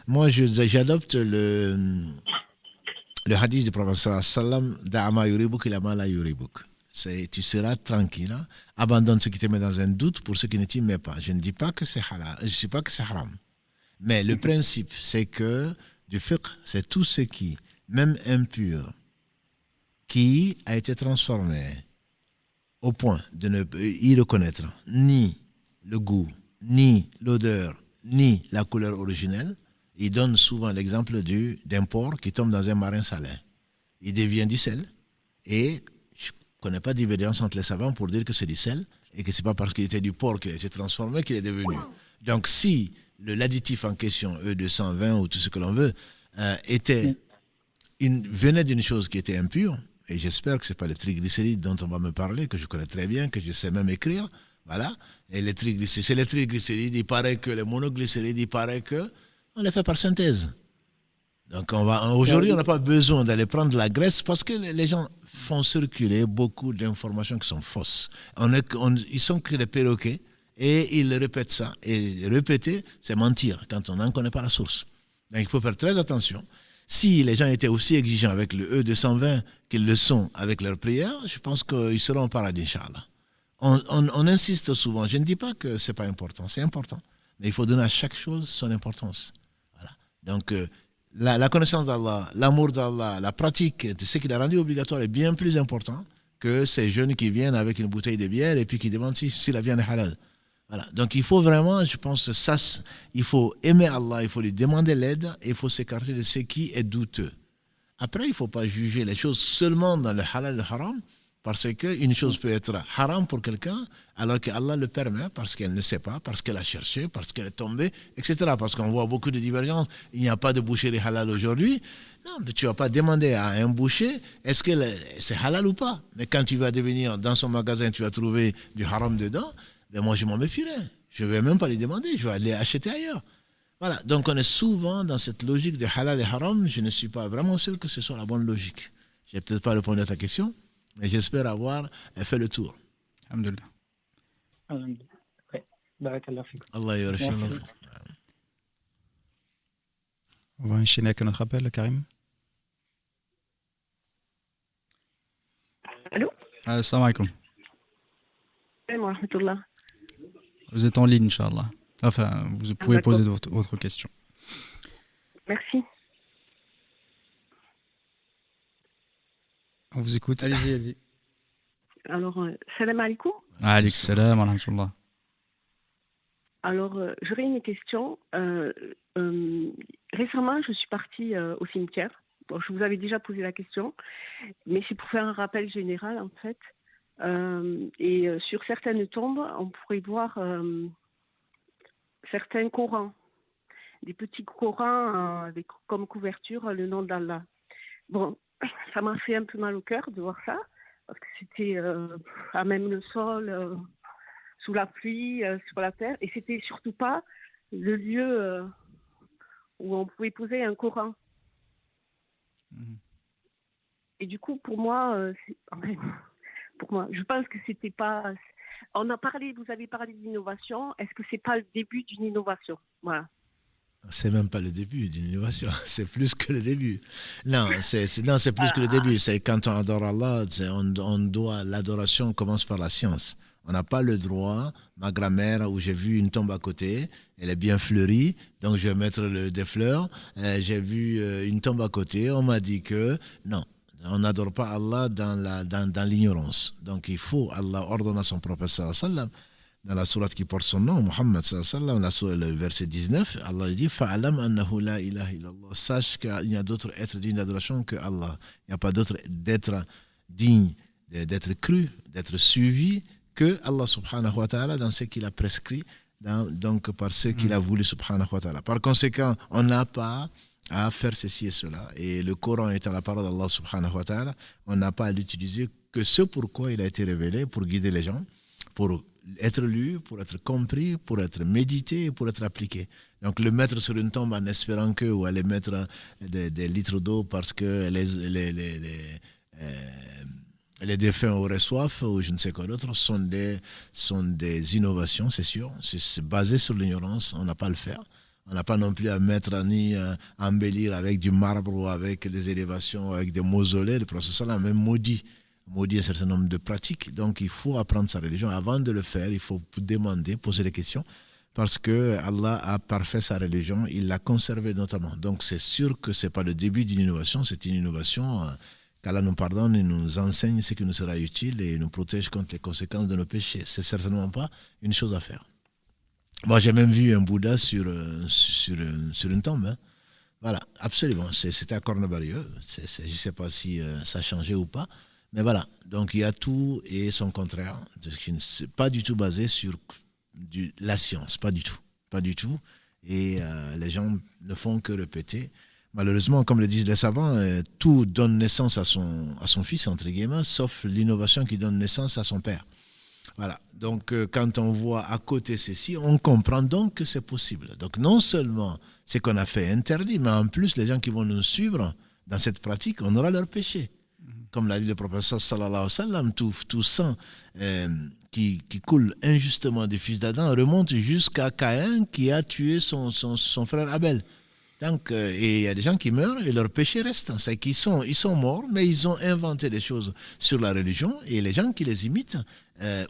Moi, j'adopte le hadith du prophète sallam, da'ama yuribuk ila ma la yuribuk. Tu seras tranquille. Hein? Abandonne ce qui te met dans un doute pour ce qui ne t'y met pas. Je ne dis pas que c'est halal, je ne dis pas que c'est haram. Mais le principe, c'est que du fiqh, c'est tout ce qui, même impur, qui a été transformé au point de ne y reconnaître ni le goût, ni l'odeur, ni la couleur originelle, Il donne souvent l'exemple d'un porc qui tombe dans un marin salin. Il devient du sel. Et je ne connais pas de divergence entre les savants pour dire que c'est du sel et que ce n'est pas parce qu'il était du porc qu'il s'est transformé qu'il est devenu. Donc si l'additif en question, E220 ou tout ce que l'on veut, venait d'une chose qui était impure, et j'espère que ce n'est pas les triglycérides dont on va me parler, que je connais très bien, que je sais même écrire, voilà. Et c'est les triglycérides, il paraît que les monoglycérides, il paraît qu'on les fait par synthèse. Donc aujourd'hui, on n'a pas besoin d'aller prendre la graisse parce que les gens font circuler beaucoup d'informations qui sont fausses. Ils sont que des perroquets et ils répètent ça. Et répéter, c'est mentir quand on n'en connaît pas la source. Donc il faut faire très attention. Si les gens étaient aussi exigeants avec le E220 qu'ils le sont avec leurs prières, je pense qu'ils seront au paradis, Inch'Allah. On insiste souvent. Je ne dis pas que ce n'est pas important, c'est important. Mais il faut donner à chaque chose son importance. Voilà. Donc, la connaissance d'Allah, l'amour d'Allah, la pratique de ce qu'il a rendu obligatoire est bien plus important que ces jeunes qui viennent avec une bouteille de bière et puis qui demandent si la viande est halal. Voilà. Donc il faut vraiment, je pense, il faut aimer Allah, il faut lui demander l'aide et il faut s'écarter de ce qui est douteux. Après, il ne faut pas juger les choses seulement dans le halal et le haram, parce qu'une chose peut être haram pour quelqu'un, alors qu'Allah le permet, parce qu'elle ne sait pas, parce qu'elle a cherché, parce qu'elle est tombée, etc. Parce qu'on voit beaucoup de divergences. Il n'y a pas de boucherie halal aujourd'hui. Non, mais tu ne vas pas demander à un boucher, est-ce que c'est halal ou pas? Mais quand tu vas devenir dans son magasin, tu vas trouver du haram dedans, ben moi je m'en méfierai. Je ne vais même pas lui demander, je vais aller acheter ailleurs. Voilà, donc on est souvent dans cette logique de halal et haram. Je ne suis pas vraiment sûr que ce soit la bonne logique. Je n'ai peut-être pas répondu à ta question, mais j'espère avoir fait le tour. Alhamdulillah. Alhamdulillah. Ouais. Barakallah fikum. Allah yarshik. On va enchaîner avec notre appel, Karim. Allô? Assalamu alaikum. Wa rahmatullah. Vous êtes en ligne, Inch'Allah. Enfin, vous pouvez poser votre question. Merci. On vous écoute. Allez-y. Alors, salam alaikum. Alaykoum salam wa rahmatullah. Alors, j'aurais une question. Récemment, je suis partie au cimetière. Bon, je vous avais déjà posé la question, mais c'est pour faire un rappel général, en fait. Et sur certaines tombes, on pourrait voir certains Corans, des petits Corans avec comme couverture le nom d'Allah. Bon, ça m'a fait un peu mal au cœur de voir ça, parce que c'était à même le sol, sous la pluie, sur la terre, et c'était surtout pas le lieu où on pouvait poser un Coran. Et du coup, pour moi, je pense que c'était pas. Vous avez parlé d'innovation. Est-ce que c'est pas le début d'une innovation? Voilà. C'est même pas le début d'une innovation, c'est plus que le début. Non, c'est plus que le début. C'est quand on adore Allah, l'adoration commence par la science. On n'a pas le droit, ma grand-mère, où j'ai vu une tombe à côté, elle est bien fleurie, donc je vais mettre des fleurs. J'ai vu une tombe à côté, on m'a dit que non. On n'adore pas Allah dans l'ignorance. Donc il faut, Allah ordonne à son prophète sallallahu alayhi wa sallam, dans la sourate qui porte son nom, Muhammad sallallahu alayhi wa sallam, le verset 19, Allah dit Fa'alam annahu la ilaha illallah. Sache qu'il y a d'autres êtres dignes d'adoration que Allah. Il n'y a pas d'autres d'être dignes d'être cru, d'être suivi que Allah subhanahu wa ta'ala dans ce qu'il a prescrit, donc par ce qu'il a voulu subhanahu wa ta'ala. Par conséquent, on n'a pas à faire ceci et cela. Et le Coran étant la parole d'Allah subhanahu wa ta'ala, on n'a pas à l'utiliser que ce pourquoi il a été révélé, pour guider les gens, pour être lu, pour être compris, pour être médité et pour être appliqué. Donc le mettre sur une tombe en espérant que, ou aller mettre des litres d'eau parce que les défunts auraient soif ou je ne sais quoi d'autre, sont des innovations, c'est sûr. C'est basé sur l'ignorance, on n'a pas à le faire. On n'a pas non plus à mettre ni à embellir avec du marbre ou avec des élévations, avec des mausolées. Le prophète sallallahu alayhi wa sallam maudit un certain nombre de pratiques. Donc il faut apprendre sa religion. Avant de le faire, il faut demander, poser des questions. Parce que Allah a parfait sa religion, il l'a conservée notamment. Donc c'est sûr que ce n'est pas le début d'une innovation, c'est une innovation qu'Allah nous pardonne et nous enseigne ce qui nous sera utile et nous protège contre les conséquences de nos péchés. Ce n'est certainement pas une chose à faire. Moi, j'ai même vu un Bouddha sur une tombe. Hein. Voilà, absolument. C'était à Cornebarieux. Je ne sais pas si ça a changé ou pas. Mais voilà, donc il y a tout et son contraire. C'est pas du tout basé sur la science, pas du tout. Pas du tout. Et les gens ne font que répéter. Malheureusement, comme le disent les savants, tout donne naissance à son fils, entre guillemets, sauf l'innovation qui donne naissance à son père. Voilà. Donc, quand on voit à côté ceci, on comprend donc que c'est possible. Donc, non seulement ce qu'on a fait interdit, mais en plus, les gens qui vont nous suivre dans cette pratique, on aura leur péché. Comme l'a dit le prophète sallallahu alayhi wa sallam, tout sang qui coule injustement des fils d'Adam remonte jusqu'à Caïn qui a tué son frère Abel. Donc, et il y a des gens qui meurent et leur péché reste. C'est qu'ils ils sont morts, mais ils ont inventé des choses sur la religion et les gens qui les imitent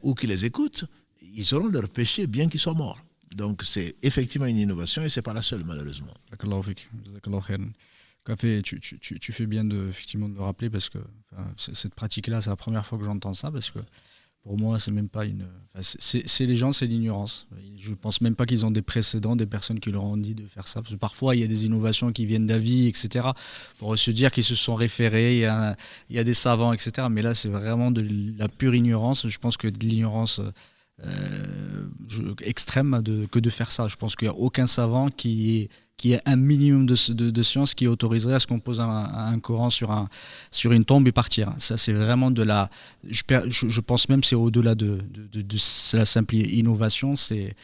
ou qui les écoutent, ils auront leur péché bien qu'ils soient morts. Donc, c'est effectivement une innovation et ce n'est pas la seule, malheureusement. Tu fais bien effectivement de le rappeler parce que cette pratique-là, c'est la première fois que j'entends ça parce que pour moi, c'est même pas c'est les gens, c'est l'ignorance. Je pense même pas qu'ils ont des précédents, des personnes qui leur ont dit de faire ça. Parce que parfois, il y a des innovations qui viennent d'avis, etc. Pour se dire qu'ils se sont référés, il y a des savants, etc. Mais là, c'est vraiment de la pure ignorance. Je pense que de l'ignorance extrême que de faire ça. Je pense qu'il n'y a aucun savant qui ait un minimum de science qui autoriserait à ce qu'on pose un Coran sur une tombe et partir. Ça, c'est vraiment de la... Je pense même que c'est au-delà de la simple innovation, c'est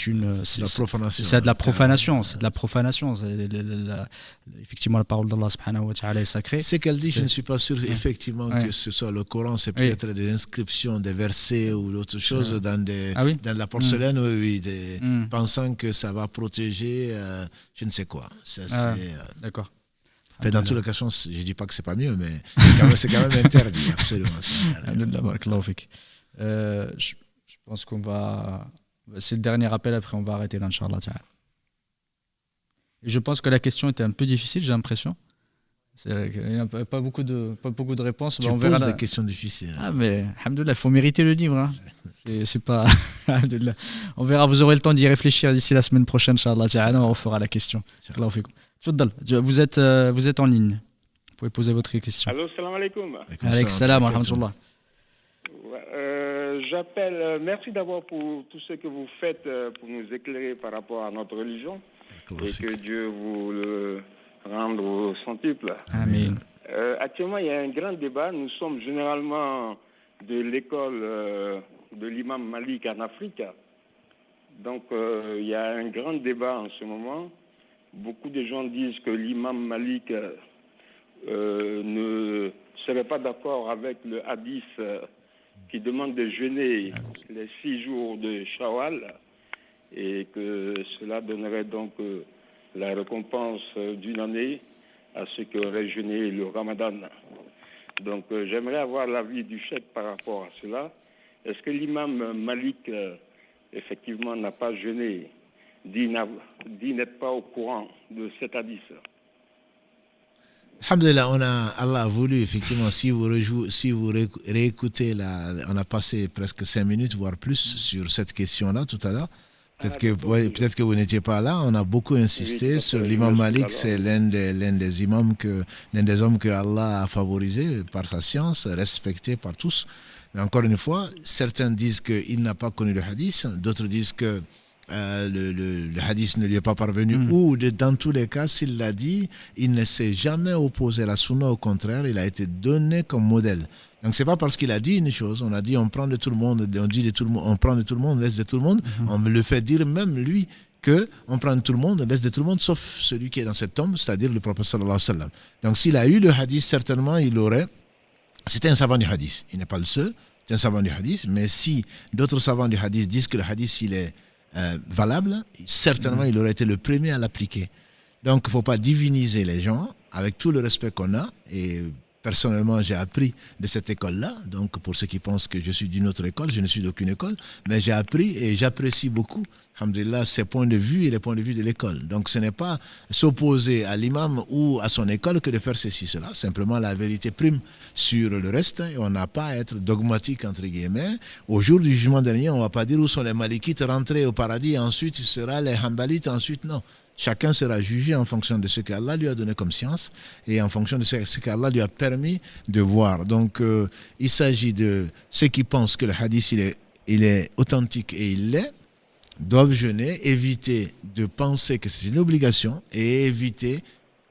la profanation. C'est de la profanation. C'est de la profanation. Effectivement, la parole d'Allah subhanahu wa ta'ala est sacrée. C'est qu'elle dit, je ne suis pas sûr effectivement que ce soit le Coran, c'est peut-être des inscriptions, des versets ou d'autres choses dans dans la porcelaine, pensant que ça va protéger je ne sais quoi. D'accord. Enfin, dans tous les cas, je ne dis pas que c'est pas mieux, mais c'est quand même interdit, absolument. Je pense qu'on va... C'est le dernier appel, après on va arrêter là, Inch'Allah. Et je pense que la question était un peu difficile, j'ai l'impression. Il n'y a pas beaucoup de réponses. Tu poses des questions difficiles. Ah mais, alhamdoulilah, il faut mériter le livre. Hein. C'est pas... On verra, vous aurez le temps d'y réfléchir d'ici la semaine prochaine, Inch'Allah. On fera la question. Vous êtes en ligne. Vous pouvez poser votre question. Allô, salam alaikum. Alayk salam wa rahmatullah. J'appelle, merci d'abord pour tout ce que vous faites pour nous éclairer par rapport à notre religion et que Dieu vous le rende au centuple. Amen. Actuellement, il y a un grand débat. Nous sommes généralement de l'école de l'imam Malik en Afrique. Donc, il y a un grand débat en ce moment. Beaucoup de gens disent que l'imam Malik ne serait pas d'accord avec le hadith qui demande de jeûner les 6 jours de Shawwal et que cela donnerait donc la récompense d'une année à ceux qui auraient jeûné le Ramadan. Donc j'aimerais avoir l'avis du cheikh par rapport à cela. Est-ce que l'imam Malik effectivement n'a pas jeûné, dit n'être pas au courant de cet hadith? Alhamdulillah, Allah a voulu, effectivement, si vous réécoutez, on a passé presque 5 minutes, voire plus, sur cette question-là tout à l'heure. Peut-être que vous n'étiez pas là, on a beaucoup insisté sur l'imam Malik, c'est l'un des imams, l'un des hommes que Allah a favorisé par sa science, respecté par tous. Mais encore une fois, certains disent qu'il n'a pas connu le hadith, d'autres disent que le hadith ne lui est pas parvenu ou dans tous les cas s'il l'a dit, il ne s'est jamais opposé à la sunna, au contraire il a été donné comme modèle. Donc c'est pas parce qu'il a dit une chose, on a dit on prend de tout le monde, on dit de tout le monde, on prend de tout le monde, on laisse de tout le monde, on le fait dire même lui que on prend de tout le monde, on laisse de tout le monde sauf celui qui est dans cette tombe, c'est-à-dire le prophète sallallahu alayhi wa sallam. Donc s'il a eu le hadith, certainement il aurait, c'était un savant du hadith, il n'est pas le seul, c'est un savant du hadith, mais si d'autres savants du hadith disent que le hadith il est valable, certainement il aurait été le premier à l'appliquer. Donc il ne faut pas diviniser les gens avec tout le respect qu'on a. Et personnellement j'ai appris de cette école-là. Donc pour ceux qui pensent que je suis d'une autre école, je ne suis d'aucune école, mais j'ai appris et j'apprécie beaucoup, alhamdulillah, ses points de vue et les points de vue de l'école. Donc ce n'est pas s'opposer à l'imam ou à son école que de faire ceci, cela. Simplement la vérité prime sur le reste et on n'a pas à être dogmatique entre guillemets. Au jour du jugement dernier, on ne va pas dire où sont les Malikites rentrés au paradis, ensuite il sera les Hanbalites, ensuite non. Chacun sera jugé en fonction de ce qu'Allah lui a donné comme science et en fonction de ce qu'Allah lui a permis de voir. Donc, il s'agit de ceux qui pensent que le hadith, il est authentique et il l'est, doivent jeûner, éviter de penser que c'est une obligation et éviter,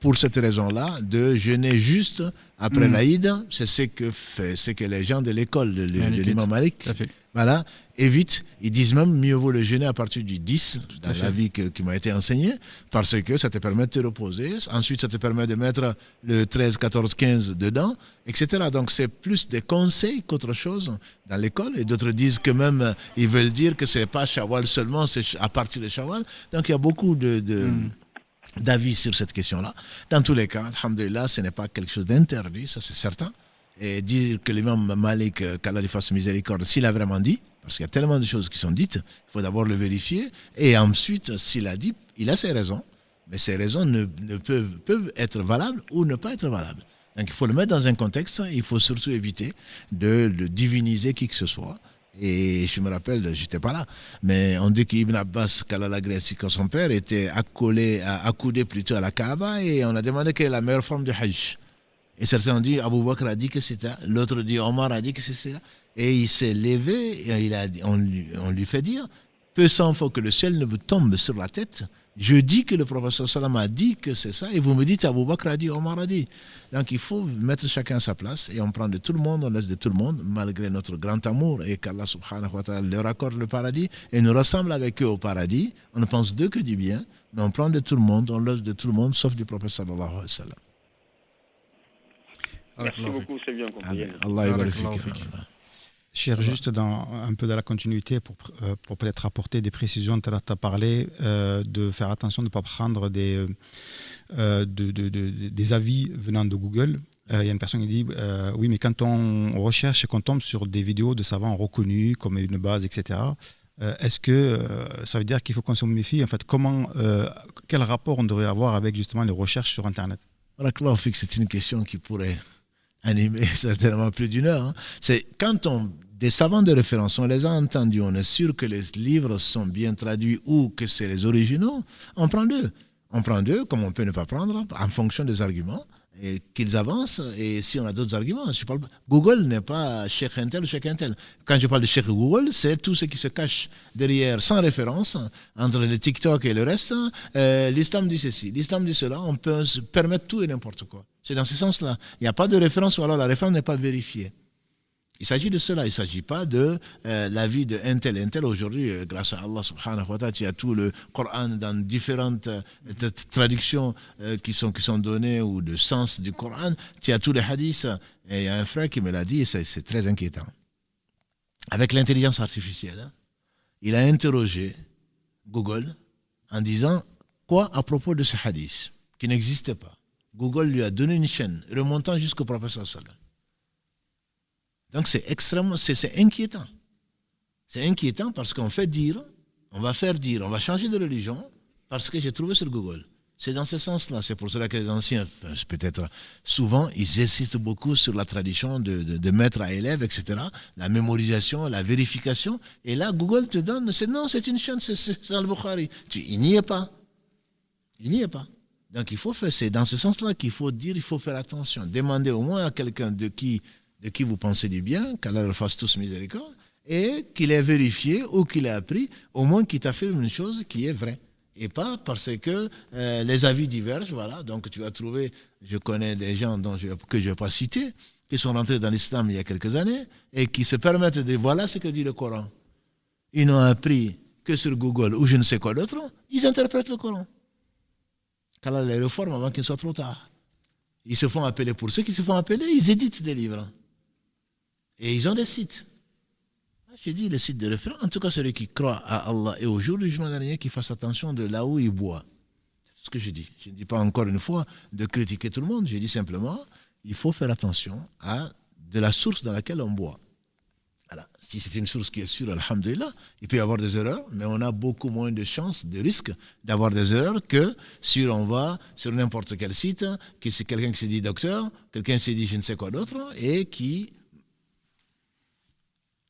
pour cette raison-là, de jeûner juste après l'Aïd. C'est ce que les gens de l'école de l'imam Malik, voilà, évitent. Ils disent même mieux vaut le jeûner à partir du 10, dans la vie qui m'a été enseignée, parce que ça te permet de te reposer. Ensuite, ça te permet de mettre le 13, 14, 15 dedans, etc. Donc, c'est plus des conseils qu'autre chose dans l'école. Et d'autres disent que même, ils veulent dire que c'est pas Shawwal seulement, c'est à partir de Shawwal. Donc, il y a beaucoup d'avis sur cette question-là. Dans tous les cas, alhamdoulilah, ce n'est pas quelque chose d'interdit, ça c'est certain. Et dire que l'imam Malik, qu'Allah lui fasse miséricorde, s'il a vraiment dit, parce qu'il y a tellement de choses qui sont dites, il faut d'abord le vérifier, et ensuite, s'il a dit, il a ses raisons, mais ces raisons peuvent être valables ou ne pas être valables. Donc il faut le mettre dans un contexte, il faut surtout éviter de diviniser qui que ce soit. Et je me rappelle, j'étais pas là, mais on dit qu'Ibn Abbas, qu'Allah l'agresse, quand son père était accoudé plutôt à la Kaaba, et on a demandé quelle est la meilleure forme de Hajj. Et certains ont dit, Abu Bakr a dit que c'était, l'autre dit, Omar a dit que c'est ça. Et il s'est levé, et on lui fait dire, peu s'en faut que le ciel ne vous tombe sur la tête. Je dis que le prophète sallam a dit que c'est ça, et vous me dites, Abu Bakr a dit, Omar a dit. Donc il faut mettre chacun à sa place, et on prend de tout le monde, on laisse de tout le monde, malgré notre grand amour, et qu'Allah subhanahu wa ta'ala leur accorde le paradis, et nous rassemble avec eux au paradis. On ne pense d'eux que du bien, mais on prend de tout le monde, on laisse de tout le monde, sauf du prophète sallallahu alayhi wa sallam. Merci beaucoup, c'est bien compris. Allah yabarik fik. Cher, juste un peu dans la continuité pour peut-être apporter des précisions. Tu as parlé de faire attention de ne pas prendre des avis venant de Google. Il y a une personne qui dit oui, mais quand on recherche et qu'on tombe sur des vidéos de savants reconnus comme une base, etc., est-ce que ça veut dire qu'il faut qu'on se méfie? En fait, quel rapport on devrait avoir avec justement les recherches sur Internet? C'est une question qui pourrait animer certainement plus d'une heure. C'est quand des savants de référence, on les a entendus, on est sûr que les livres sont bien traduits ou que c'est les originaux, on prend d'eux. On prend d'eux comme on peut ne pas prendre en fonction des arguments et qu'ils avancent. Et si on a d'autres arguments, Google n'est pas Cheikh Intel ou Cheikh Intel. Quand je parle de Cheikh Google, c'est tout ce qui se cache derrière, sans référence, entre le TikTok et le reste. L'islam dit ceci, l'islam dit cela, on peut se permettre tout et n'importe quoi. C'est dans ce sens-là. Il n'y a pas de référence ou alors la référence n'est pas vérifiée. Il s'agit de cela, il ne s'agit pas de l'avis de Intel. Intel aujourd'hui, grâce à Allah subhanahu wa ta'ala, il y a tout le Coran dans différentes traductions qui sont données ou de sens du Coran. Il y a tous les hadiths. Et il y a un frère qui me l'a dit et c'est très inquiétant. Avec l'intelligence artificielle, il a interrogé Google en disant quoi à propos de ce hadith qui n'existait pas. Google lui a donné une chaîne remontant jusqu'au prophète sallallahu. Donc c'est extrêmement, c'est inquiétant. C'est inquiétant parce qu'on fait dire, on va changer de religion parce que j'ai trouvé sur Google. C'est dans ce sens-là. C'est pour cela que les anciens, peut-être souvent, ils insistent beaucoup sur la tradition de maître à élève, etc. La mémorisation, la vérification. Et là, Google te donne, c'est une chaîne, c'est Al-Bukhari. Il n'y est pas. Il n'y est pas. Donc c'est dans ce sens-là qu'il faut dire, il faut faire attention. Demandez au moins à quelqu'un de qui vous pensez du bien, qu'Allah leur fasse tous miséricorde, et qu'il ait vérifié ou qu'il ait appris, au moins qu'il t'affirme une chose qui est vraie. Et pas parce que les avis divergent, voilà. Donc tu vas trouver, je connais des gens que je ne vais pas citer, qui sont rentrés dans l'islam il y a quelques années, et qui se permettent de dire, voilà ce que dit le Coran. Ils n'ont appris que sur Google ou je ne sais quoi d'autre, ils interprètent le Coran. Qu'Allah les réforme avant qu'il soit trop tard. Ils se font appeler, pour ceux qui se font appeler, ils éditent des livres. Et ils ont des sites. J'ai dit les sites de référence, en tout cas celui qui croit à Allah et au jour du jugement dernier, qui fasse attention de là où il boit. C'est ce que je dis. Je ne dis pas encore une fois de critiquer tout le monde, je dis simplement, il faut faire attention à de la source dans laquelle on boit. Voilà. Si c'est une source qui est sûre, alhamdoulilah, il peut y avoir des erreurs, mais on a beaucoup moins de chances, de risques d'avoir des erreurs que si on va sur n'importe quel site, que c'est quelqu'un qui s'est dit docteur, quelqu'un qui s'est dit je ne sais quoi d'autre, et qui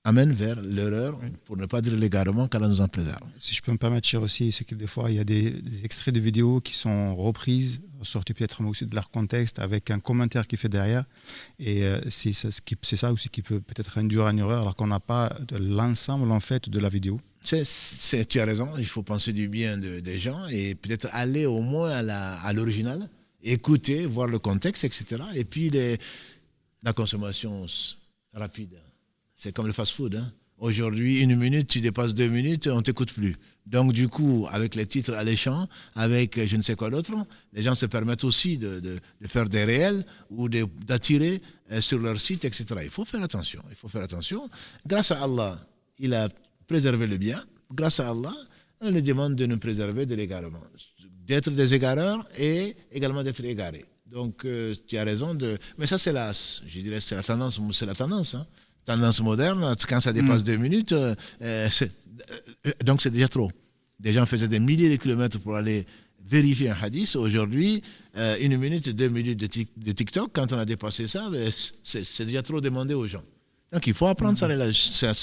amène vers l'erreur, pour ne pas dire l'égarement, qu'Allah nous en préserve. Si je peux me permettre, cher aussi, c'est que des fois, il y a des extraits de vidéos qui sont reprises, sortis peut-être aussi de leur contexte, avec un commentaire qui fait derrière. Et c'est ça aussi qui peut peut-être induire une erreur, alors qu'on n'a pas l'ensemble, en fait, de la vidéo. Tu as raison, il faut penser du bien des gens et peut-être aller au moins à l'original, écouter, voir le contexte, etc. Et puis la consommation rapide. C'est comme le fast-food. Hein. Aujourd'hui, 1 minute, tu dépasses 2 minutes, on ne t'écoute plus. Donc, du coup, avec les titres alléchants, avec je ne sais quoi d'autre, les gens se permettent aussi de faire des réels ou d'attirer sur leur site, etc. Il faut faire attention. Grâce à Allah, il a préservé le bien. Grâce à Allah, on lui demande de nous préserver de l'égarement. D'être des égareurs et également d'être égarés. Donc, tu as raison. Mais ça, c'est la tendance. C'est la tendance. Hein. Tendance moderne, quand ça dépasse 2 minutes, donc c'est déjà trop. Des gens faisaient des milliers de kilomètres pour aller vérifier un hadith. Aujourd'hui, 1 minute, 2 minutes de TikTok, quand on a dépassé ça, c'est déjà trop demandé aux gens. Donc il faut apprendre sa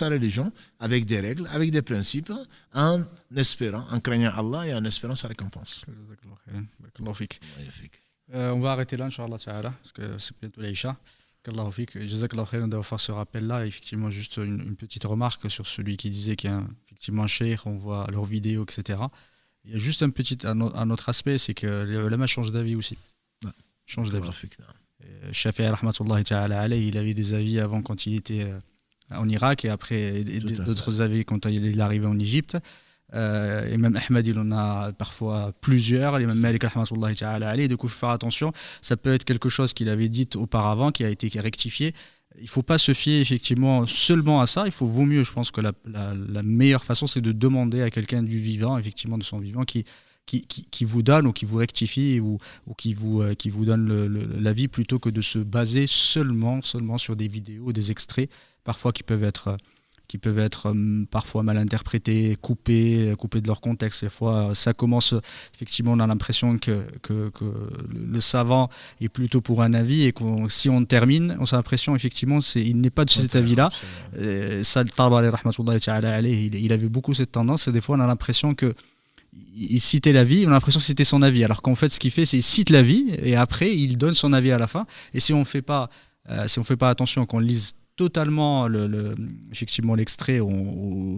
religion avec des règles, avec des principes, en espérant, en craignant Allah et en espérant sa récompense. On va arrêter là, Inch'Allah Ta'ala, parce que c'est bientôt l'Aïcha. Qu'Allah fik, Jazakallah khairan d'avoir fait ce rappel-là. Effectivement, juste une petite remarque sur celui qui disait qu'il y a effectivement un cheikh, on voit leurs vidéos, etc. Il y a juste un autre aspect, c'est que les ulama changent d'avis aussi. Changent d'avis. Shafi'i rahmatullahi ta'ala alayhi, il avait des avis avant quand il était en Irak et après d'autres avis quand il est arrivé en Égypte. Et même Ahmed, il en a parfois plusieurs. Et même Malik rahmatullahi ta'ala alayhi. Du coup, il faut faire attention. Ça peut être quelque chose qu'il avait dit auparavant, qui a été rectifié. Il ne faut pas se fier effectivement seulement à ça. Vaut mieux, je pense que la meilleure façon, c'est de demander à quelqu'un du vivant, effectivement de son vivant, qui vous donne ou qui vous rectifie ou qui vous donne l'avis, plutôt que de se baser seulement sur des vidéos, des extraits, parfois qui peuvent être parfois mal interprétés, coupés de leur contexte. Des fois, ça commence, effectivement, on a l'impression que le savant est plutôt pour un avis et si on termine, on a l'impression, effectivement, il n'est pas de cet avis-là. Ça, Tabari, rahmatullahi ta'ala alayhi, il avait beaucoup cette tendance et des fois, on a l'impression qu'il citait l'avis, on a l'impression que c'était son avis, alors qu'en fait, ce qu'il fait, c'est qu'il cite l'avis et après, il donne son avis à la fin. Et si on ne fait pas attention, qu'on lise totalement effectivement l'extrait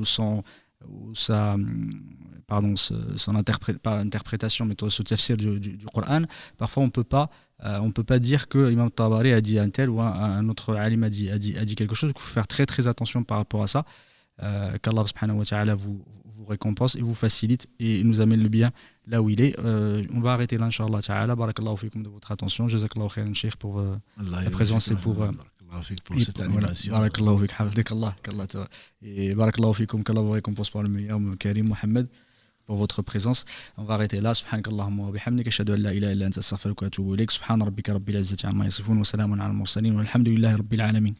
son interprétation, mais ce tafsir du Coran, parfois on peut pas dire que Imam Tabari a dit un tel ou un autre alim a dit quelque chose. Il faut faire très très attention par rapport à ça. Qu'Allah subhanahu wa ta'ala vous récompense et vous facilite et nous amène le bien là où il est. On va arrêter là, Inch'Allah ta'ala. Barakallahu fikum de votre attention. Jazakallahu khairan, Cheikh, pour la présence et pour cette animation. Barakallahu fik, hafidhakallah, et barakallahu fikum, qu'Allah vous récompense par le meilleur, Karim Mohamed, pour votre présence. On va arrêter là. Subhanakallahumma wa bihamdika, ashhadu an la ilaha illa anta, astaghfiruka wa atubu ilayk. Subhana rabbika rabbil izzati amma yasifun wa salamun ala al mursalin walhamdulillahi rabbil alamin.